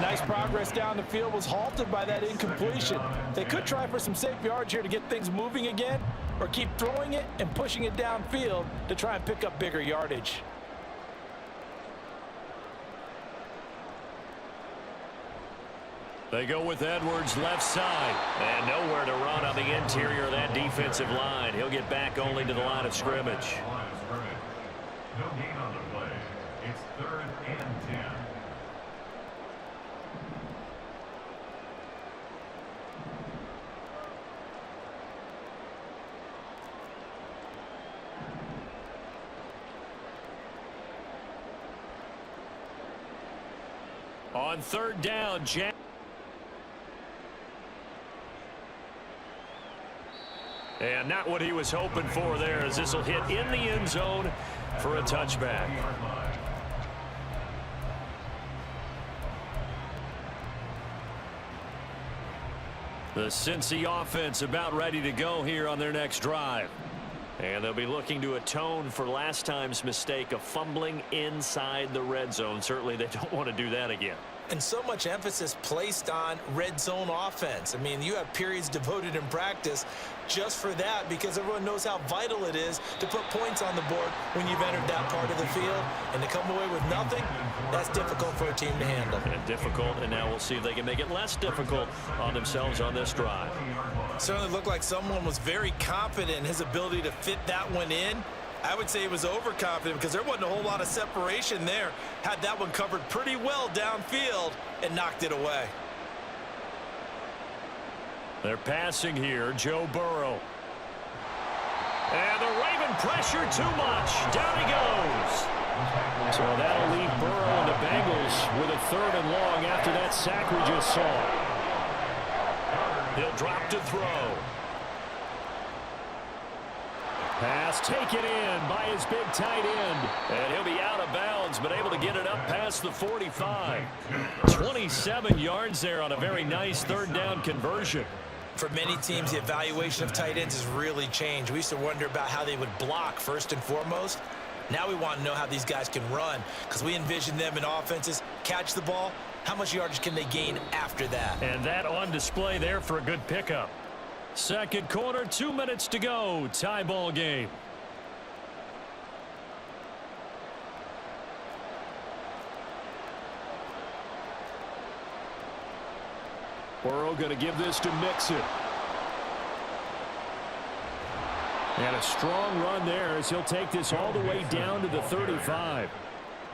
Nice progress down the field, was halted by that incompletion. They could try for some safe yards here to get things moving again, or keep throwing it and pushing it downfield to try and pick up bigger yardage. They go with Edwards left side. And nowhere to run on the interior of that defensive line. He'll get back only to the line of scrimmage. No gain on the play. It's 3rd and 10. On 3rd down, Jack. And not what he was hoping for there, as this will hit in the end zone for a touchback. The Cincy offense about ready to go here on their next drive. And they'll be looking to atone for last time's mistake of fumbling inside the red zone. Certainly they don't want to do that again. And so much emphasis placed on red zone offense. I mean, you have periods devoted in practice just for that, because everyone knows how vital it is to put points on the board when you've entered that part of the field. And to come away with nothing, that's difficult for a team to handle. And difficult, and now we'll see if they can make it less difficult on themselves on this drive. Certainly looked like someone was very confident in his ability to fit that one in. I would say he was overconfident because there wasn't a whole lot of separation there. Had that one covered pretty well downfield and knocked it away. They're passing here. Joe Burrow. And the Raven pressure too much. Down he goes. So that'll leave Burrow and the Bengals with a 3rd and long after that sack we just saw. He'll drop to throw. Pass taken in by his big tight end. And he'll be out of bounds, but able to get it up past the 45. 27 yards there on a very nice 3rd down conversion. For many teams, the evaluation of tight ends has really changed. We used to wonder about how they would block first and foremost. Now we want to know how these guys can run, because we envision them in offenses catch the ball. How much yardage can they gain after that? And that on display there for a good pickup. Second quarter, 2 minutes to go. Tie ball game. Burrow going to give this to Mixon. And a strong run there as he'll take this all the way down to the 35.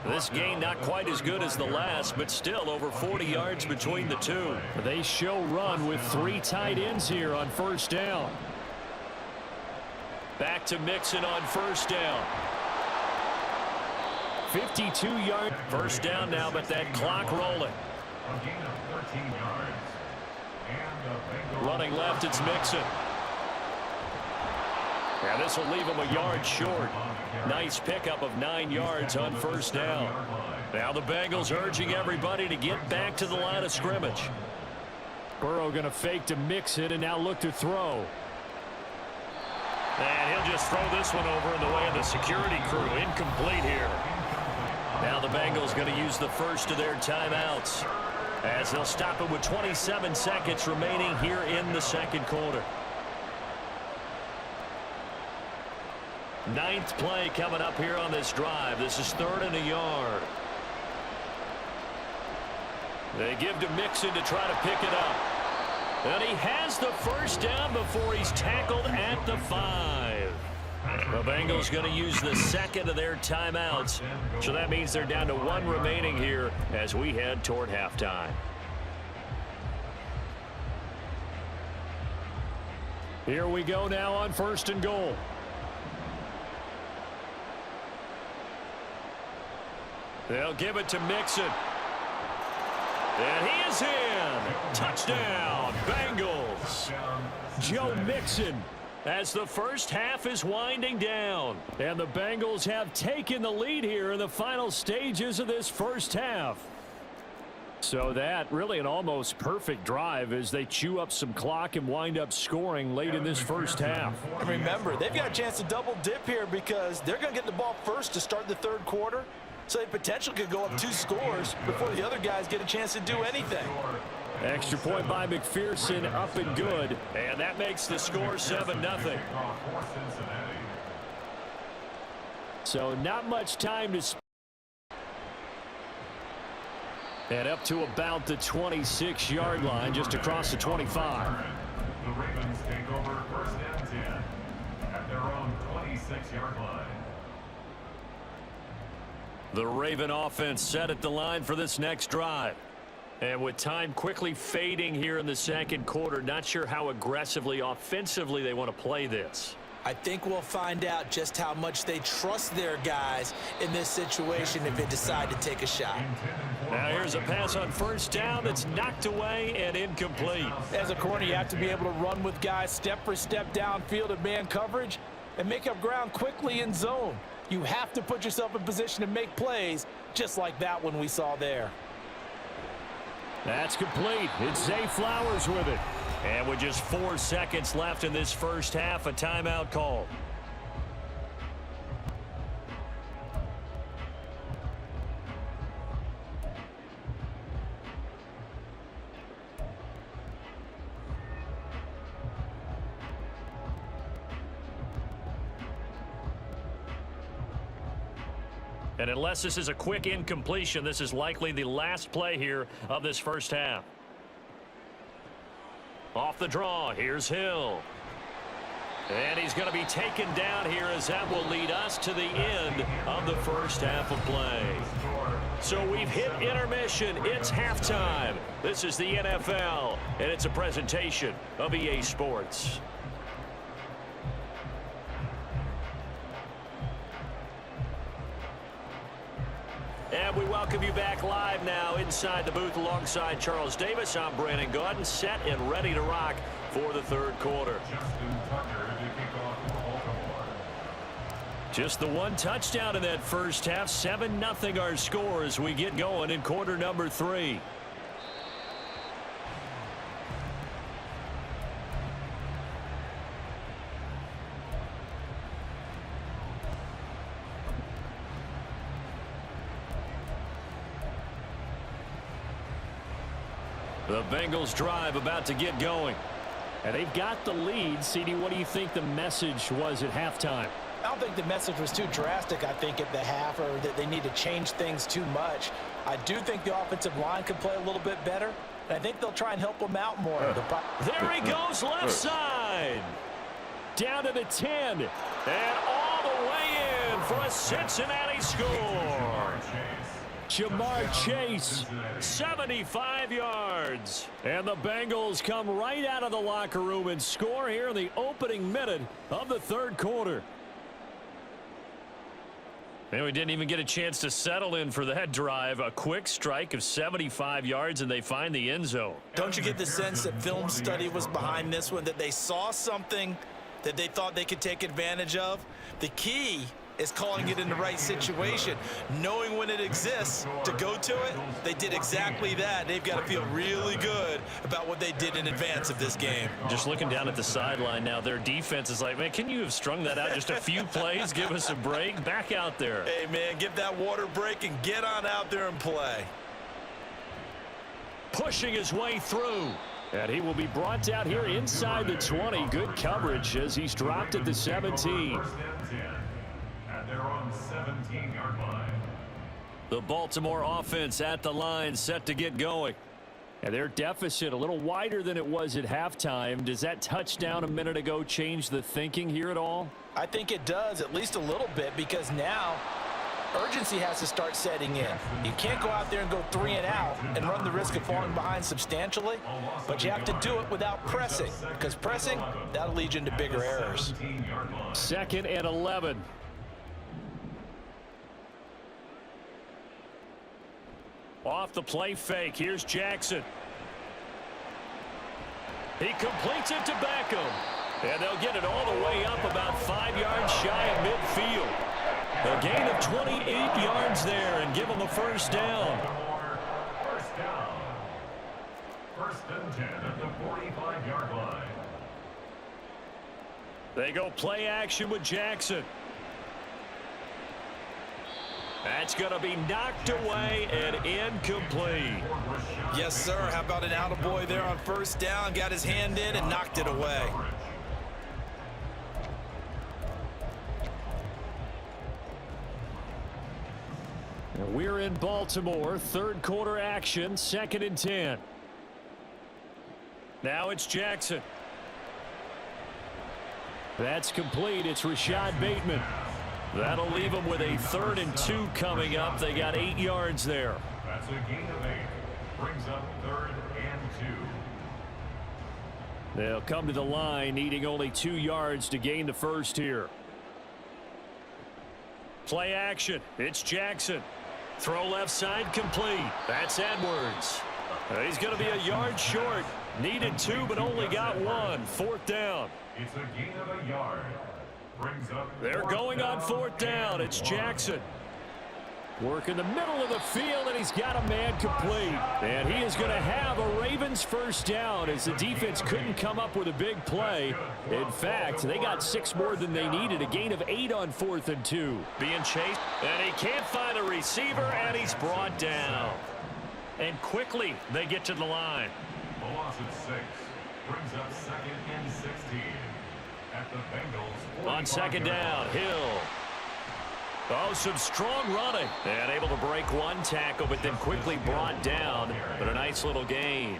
This gain not quite as good as the last, but still over 40 yards between the two. They show run with 3 tight ends here on 1st down. Back to Mixon on 1st down. 52-yard 1st down now, but that clock rolling. A gain of 13 yards. Running left, it's Mixon. Yeah, this will leave him a yard short. Nice pickup of 9 yards on 1st down. Now the Bengals urging everybody to get back to the line of scrimmage. Burrow going to fake to Mixon and now look to throw. And he'll just throw this one over in the way of the security crew. Incomplete here. Now the Bengals going to use the first of their timeouts, as they'll stop it with 27 seconds remaining here in the second quarter. 9th play coming up here on this drive. This is 3rd and a yard. They give to Mixon to try to pick it up. And he has the 1st down before he's tackled at the 5. The Bengals going to use the second of their timeouts. So that means they're down to 1 remaining here as we head toward halftime. Here we go now on 1st and goal. They'll give it to Mixon. And he is in. Touchdown, Bengals. Joe Mixon, as the first half is winding down. And the Bengals have taken the lead here in the final stages of this first half. So that really an almost perfect drive as they chew up some clock and wind up scoring late in this first half. And remember, they've got a chance to double dip here because they're going to get the ball first to start the 3rd quarter. So they potentially could go up 2 scores before the other guys get a chance to do anything. Extra point by McPherson, up and good. And that makes the score 7-0. So not much time to spend. And up to about the 26-yard line, just across the 25. The Ravens take over 1st and 10 at their own 26-yard line. The Raven offense set at the line for this next drive. And with time quickly fading here in the second quarter, not sure how aggressively, offensively they want to play this. I think we'll find out just how much they trust their guys in this situation if they decide to take a shot. Now here's a pass on 1st down that's knocked away and incomplete. As a corner, you have to be able to run with guys step for step downfield in man coverage and make up ground quickly in zone. You have to put yourself in position to make plays just like that one we saw there. That's complete. It's Zay Flowers with it. And with just 4 seconds left in this first half, a timeout call. And unless this is a quick incompletion, this is likely the last play here of this first half. Off the draw, here's Hill. And he's going to be taken down here as that will lead us to the end of the first half of play. So we've hit intermission. It's halftime. This is the NFL, and it's a presentation of EA Sports. And we welcome you back live now inside the booth alongside Charles Davis. I'm Brandon Gaudin, set and ready to rock for the third quarter. Just the one touchdown in that first half. 7-0 our score as we get going in quarter number 3. The Bengals drive about to get going. And they've got the lead. CD, what do you think the message was at halftime? I don't think the message was too drastic, I think, at the half, or that they need to change things too much. I do think the offensive line could play a little bit better, and I think they'll try and help them out more. There he goes, left side. Down to the 10. And all the way in for a Cincinnati score. Jamar Chase, 75 yards. And the Bengals come right out of the locker room and score here in the opening minute of the third quarter. And we didn't even get a chance to settle in for that drive. A quick strike of 75 yards, and they find the end zone. Don't you get the sense that film study was behind this one, that they saw something that they thought they could take advantage of? The key is calling it in the right situation, knowing when it exists to go to it. They did exactly that. They've got to feel really good about what they did in advance of this game. Just looking down at the sideline now, their defense is like, man, can you have strung that out just a few plays? Give us a break. Back out there. Hey, man, give that water break and get on out there and play. Pushing his way through. And he will be brought down here inside the 20. Good coverage as he's dropped at the 17. They're on the 17-yard line. The Baltimore offense at the line, set to get going. And their deficit a little wider than it was at halftime. Does that touchdown a minute ago change the thinking here at all? I think it does, at least a little bit, because now urgency has to start setting in. You can't go out there and go 3 and out and run the risk of falling behind substantially, but you have to do it without pressing, because pressing, that'll lead you into bigger errors. 2nd and 11. Off the play fake. Here's Jackson. He completes it to Beckham. And they'll get it all the way up about 5 yards shy of midfield. A gain of 28 yards there and give them a first down. First down. 1st and 10 at the 45-yard line. They go play action with Jackson. That's going to be knocked away and incomplete. Yes, sir. How about an attaboy there on first down? Got his hand in and knocked it away. We're in Baltimore. Third quarter action. 2nd and 10. Now it's Jackson. That's complete. It's Rashad Bateman. That'll leave them with a 3rd and 2 coming up. They got 8 yards there. That's a gain of 8. Brings up 3rd and 2. They'll come to the line needing only 2 yards to gain the first here. Play action. It's Jackson. Throw left side complete. That's Edwards. He's going to be a yard short. Needed 2 but only got 1. 4th down. It's a gain of a yard. They're going on 4th down. It's Jackson. Work in the middle of the field, and he's got a man complete. And he is going to have a Ravens first down as the defense couldn't come up with a big play. In fact, they got 6 more than they needed. A gain of 8 on 4th and 2. Being chased, and he can't find a receiver, and he's brought down. And quickly, they get to the line. The loss of 6 brings up 2nd and 16. At the Bengals. On 2nd down, Hill. Oh, some strong running. And able to break 1 tackle, but then quickly brought down. But a nice little gain.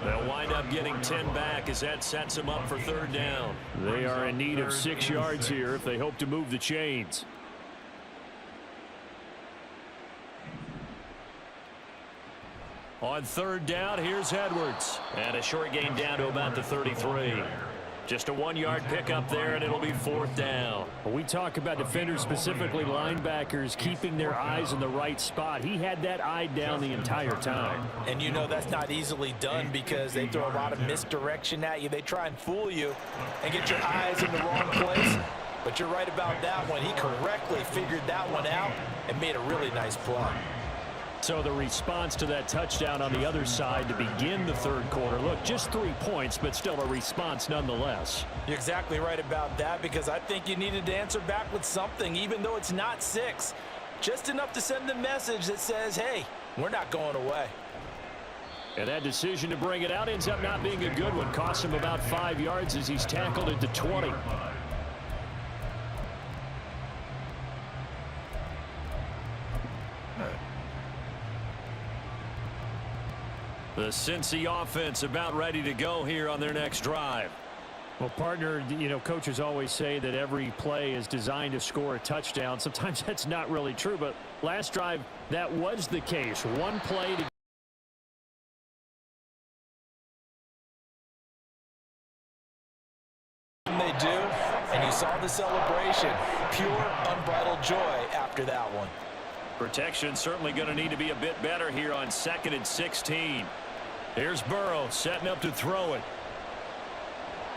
They'll wind up getting 10 back as that sets them up for 3rd down. They are in need of 6 yards here if they hope to move the chains. On third down, here's Edwards. And a short gain down to about the 33. Just a 1-yard pickup there, and it'll be fourth down. We talk about defenders, specifically linebackers, keeping their eyes in the right spot. He had that eye down the entire time. And you know that's not easily done because they throw a lot of misdirection at you. They try and fool you and get your eyes in the wrong place. But you're right about that one. He correctly figured that one out and made a really nice play. So the response to that touchdown on the other side to begin the third quarter. Look, just 3 points, but still a response nonetheless. You're exactly right about that because I think you needed to answer back with something, even though it's not 6. Just enough to send the message that says, hey, we're not going away. And that decision to bring it out ends up not being a good one. Costs him about 5 yards as he's tackled at the 20. The Cincy offense about ready to go here on their next drive. Well, partner, you know, coaches always say that every play is designed to score a touchdown. Sometimes that's not really true, but last drive, that was the case. One play to they do, and you saw the celebration. Pure, unbridled joy after that one. Protection certainly going to need to be a bit better here on 2nd and 16. Here's Burrow setting up to throw it.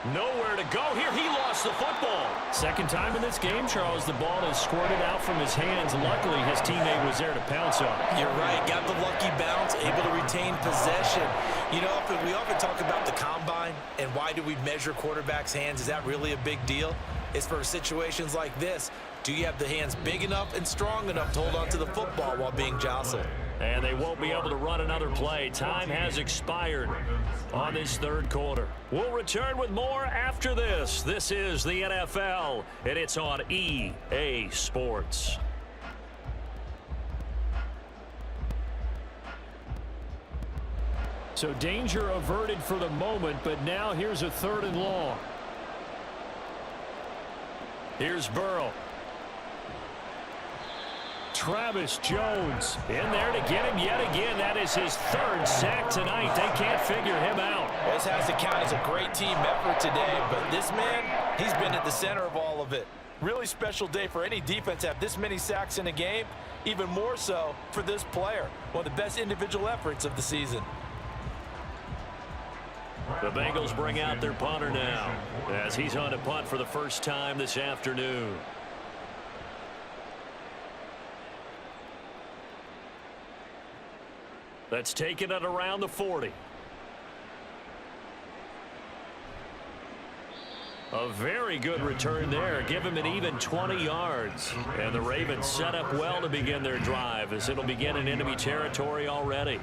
Nowhere to go here. He lost the football. Second time in this game, Charles, the ball is squirted out from his hands. Luckily, his teammate was there to pounce on it. You're right. Got the lucky bounce, able to retain possession. You know, we often talk about the combine and why do we measure quarterbacks' hands. Is that really a big deal? It's for situations like this. Do you have the hands big enough and strong enough to hold on to the football while being jostled? And they won't be able to run another play. Time has expired on this third quarter. We'll return with more after this. This is the NFL, and it's on EA Sports. So danger averted for the moment, but now here's a 3rd and long. Here's Burrow. Travis Jones In there to get him yet again. That is his 3rd sack tonight. They can't figure him out. This has to count as a great team effort today, but this man, he's been at the center of all of it. Really special day for any defense to have this many sacks in a game, even more so for this player. One of the best individual efforts of the season. The Bengals bring out their punter now as he's on to punt for the first time this afternoon. That's taken at around the 40. A very good return there. Give him an even 20 yards. And the Ravens set up well to begin their drive as it'll begin in enemy territory already.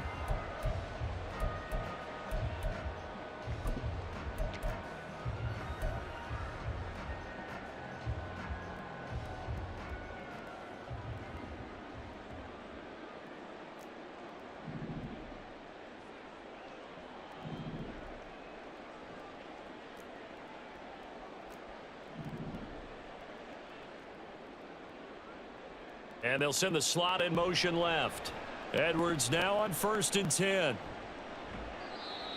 And they'll send the slot in motion left. Edwards now on 1st and 10.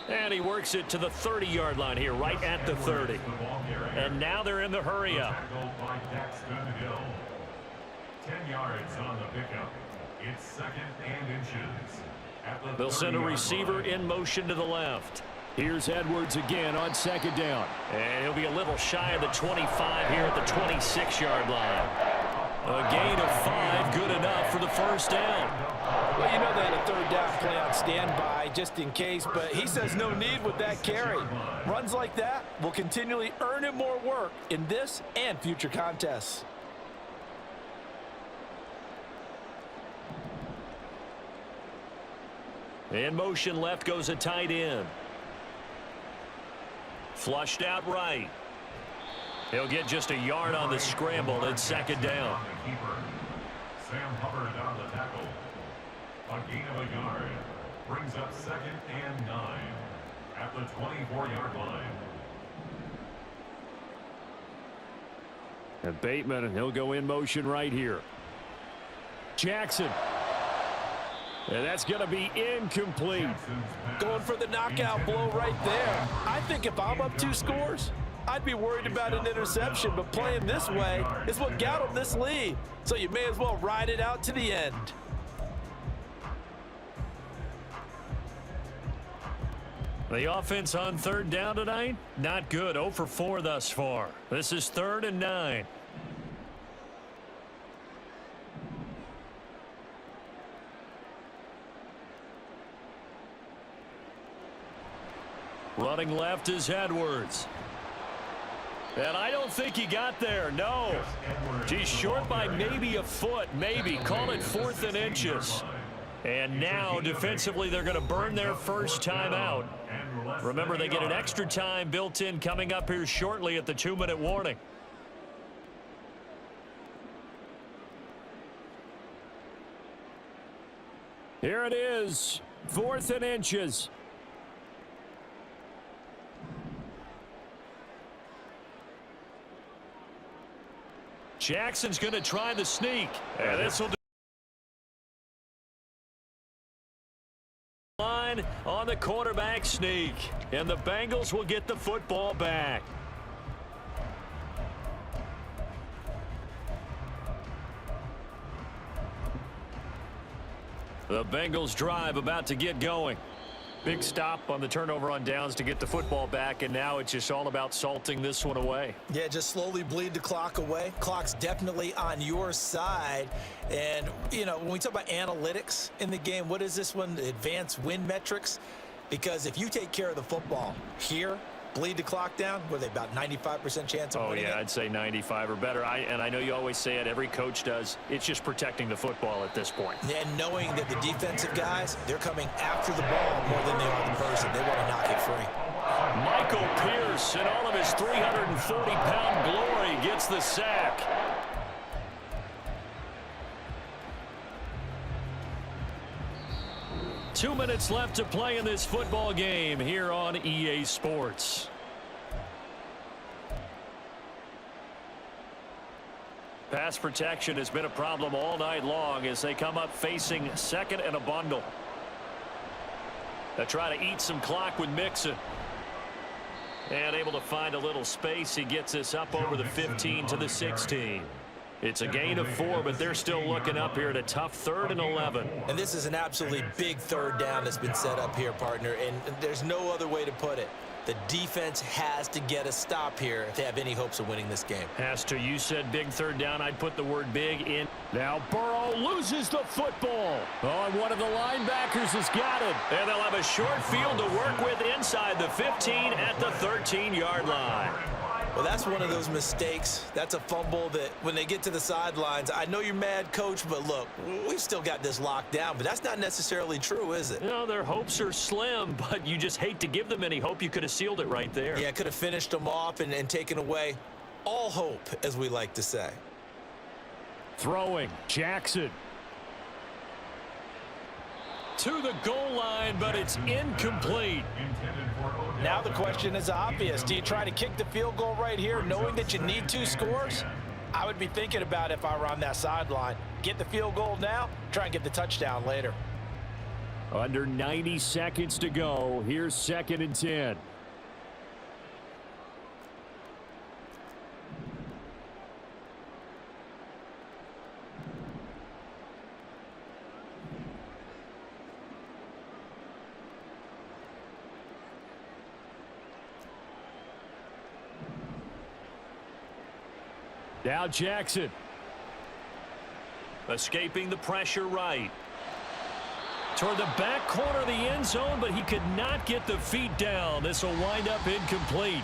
And he works it to the 30-yard line here, right at the 30. And now they're in the hurry up. 10 yards on the pickup. It's 2nd and inches. They'll send a receiver in motion to the left. Here's Edwards again on 2nd down. And he'll be a little shy of the 25 here at the 26-yard line. A gain of 5, good enough for the first down. Well, you know they had a 3rd down play on standby just in case, but he says no need with that carry. Runs like that will continually earn him more work in this and future contests. In motion left goes a tight end. Flushed out right. He'll get just a yard on the scramble at 2nd down. Sam Hubbard on the tackle. A gain of a yard. Brings up 2nd and 9 at the 24-yard line. And Bateman, and he'll go in motion right here. Jackson. And that's going to be incomplete. Going for the knockout blow right there. I think if I'm up 2 scores, I'd be worried about an interception, but playing this way is what got him this lead. So you may as well ride it out to the end. The offense on 3rd down tonight, not good. 0 for 4 thus far. This is 3rd and 9. Running left is Edwards. And I don't think he got there, no. He's short by maybe a foot, maybe. Call it 4th and inches. And now, defensively, they're going to burn their first time out. Remember, they get an extra time built in coming up here shortly at the 2-minute warning. Here it is, 4th and inches. Jackson's going to try the sneak. And this will do. Line on the quarterback sneak. And the Bengals will get the football back. The Bengals drive about to get going. Big stop on the turnover on downs to get the football back, and now it's just all about salting this one away. Yeah, just slowly bleed the clock away. Clock's definitely on your side. And, you know, when we talk about analytics in the game, what is this one? Advanced win metrics? Because if you take care of the football here, bleed the clock down, were they about 95% chance of winning it? I'd say 95 or better. And I know you always say it, every coach does. It's just protecting the football at this point. And knowing that the defensive guys, they're coming after the ball more than they are the person. They want to knock it free. Michael Pierce, in all of his 340-pound glory, gets the sack. Two minutes left to play in this football game here on EA Sports. Pass protection has been a problem all night long as they come up facing 2nd and a bundle. They try to eat some clock with Mixon. And able to find a little space. He gets us up over the 15 to the 16. It's a gain of 4, but they're still looking up here at a tough 3rd and 11. And this is an absolutely big 3rd down that's been set up here, partner. And there's no other way to put it. The defense has to get a stop here if they have any hopes of winning this game. Has to. You said big 3rd down. I'd put the word big in. Now Burrow loses the football. Oh, and one of the linebackers has got it. And they'll have a short field to work with inside the 15 at the 13-yard line. Well, that's one of those mistakes. That's a fumble that when they get to the sidelines, I know you're mad, Coach, but look, we've still got this locked down. But that's not necessarily true, is it? No, their hopes are slim, but you just hate to give them any hope. You could have sealed it right there. Yeah, could have finished them off and taken away all hope, as we like to say. Throwing, Jackson. To the goal line, but it's incomplete. Now the question is obvious. Do you try to kick the field goal right here knowing that you need 2 scores? I would be thinking about it if I were on that sideline. Get the field goal now, try and get the touchdown later. Under 90 seconds to go. Here's 2nd and 10. Now Jackson. Escaping the pressure right. Toward the back corner of the end zone, but he could not get the feet down. This will wind up incomplete.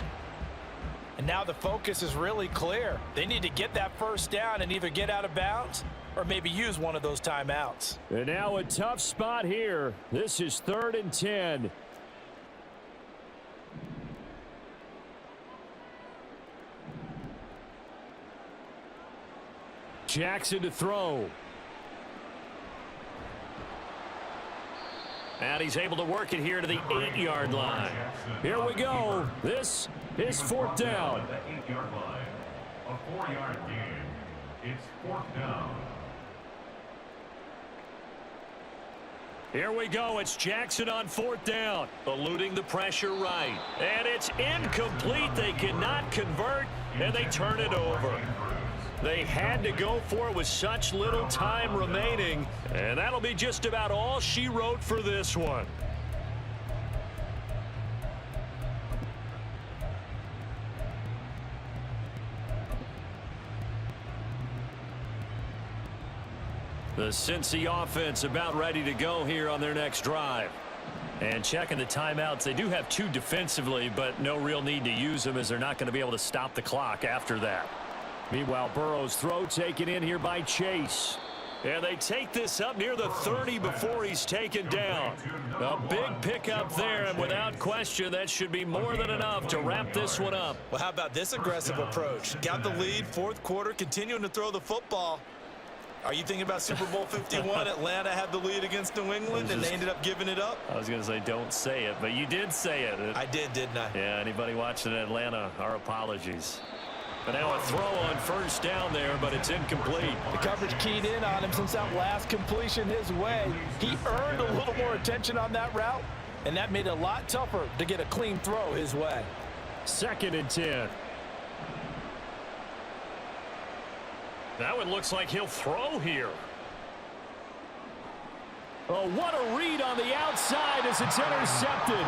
And now the focus is really clear. They need to get that 1st down and either get out of bounds or maybe use one of those timeouts. And now a tough spot here. This is 3rd and 10. Jackson to throw. And he's able to work it here to the 8-yard line. Here we go. This is 4th down. The 8-yard line. A 4-yard gain. It's 4th down. Here we go. It's Jackson on 4th down. Eluding the pressure right. And it's incomplete. They cannot convert, and they turn it over. They had to go for it with such little time remaining, and that'll be just about all she wrote for this one. The Cincy offense about ready to go here on their next drive. And checking the timeouts, they do have 2 defensively, but no real need to use them as they're not going to be able to stop the clock after that. Meanwhile, Burrow's throw taken in here by Chase. And they take this up near the 30 before he's taken down. A big pickup there, and without question, that should be more than enough to wrap this one up. Well, how about this aggressive approach? Got the lead, 4th quarter, continuing to throw the football. Are you thinking about Super Bowl 51? Atlanta had the lead against New England, and they ended up giving it up? I was going to say don't say it, but you did say it. I did, didn't I? Yeah, anybody watching Atlanta, our apologies. But now a throw on 1st down there, but it's incomplete. The coverage keyed in on him since that last completion his way. He earned a little more attention on that route, and that made it a lot tougher to get a clean throw his way. 2nd and 10. That one looks like he'll throw here. Oh, what a read on the outside as it's intercepted.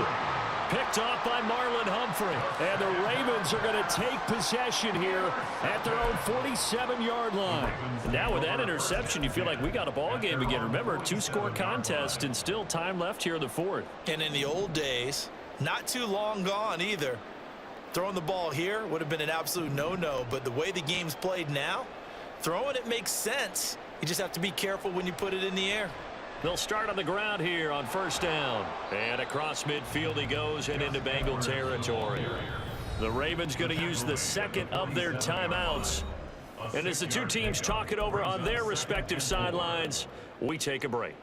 Picked off by Marlon Humphrey. And the Ravens are going to take possession here at their own 47-yard line. Now with that interception, you feel like we got a ball game again. Remember, 2-score contest and still time left here in the 4th. And in the old days, not too long gone either, throwing the ball here would have been an absolute no-no. But the way the game's played now, throwing it makes sense. You just have to be careful when you put it in the air. They'll start on the ground here on 1st down. And across midfield he goes and into Bengal territory. The Ravens going to use the 2nd of their timeouts. And as the 2 teams talk it over on their respective sidelines, we take a break.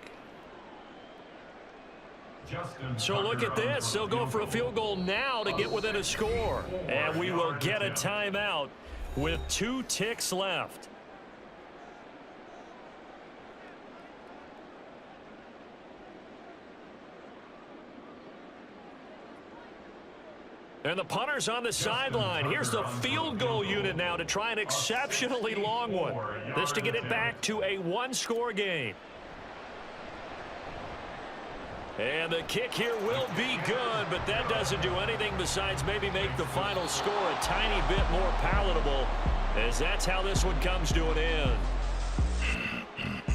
So look at this. They'll go for a field goal now to get within a score. And we will get a timeout with 2 ticks left. And the punter's on the sideline. Here's the field goal unit now to try an exceptionally long one. This to get it back to a 1-score game. And the kick here will be good, but that doesn't do anything besides maybe make the final score a tiny bit more palatable, as that's how this one comes to an end.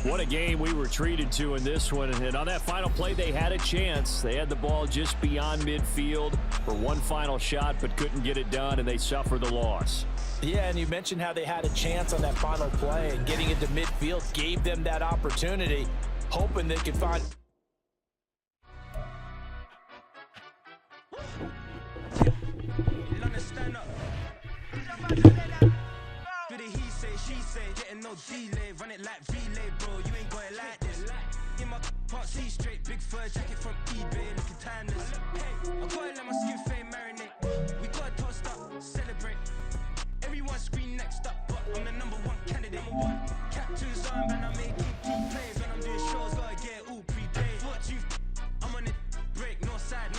What a game we were treated to in this one. And on that final play, they had a chance. They had the ball just beyond midfield for one final shot, but couldn't get it done, and they suffered the loss. Yeah, and you mentioned how they had a chance on that final play, and getting into midfield gave them that opportunity, hoping they could find... No delay, run it like relay, bro. You ain't got it like this. In my can't see straight, big fur jacket from eBay, looking timeless. Hey, I gotta let my skin fade marinate. We gotta toast up, celebrate. Everyone scream next up, but I'm the #1 candidate. Captain's arm and I'm making key plays.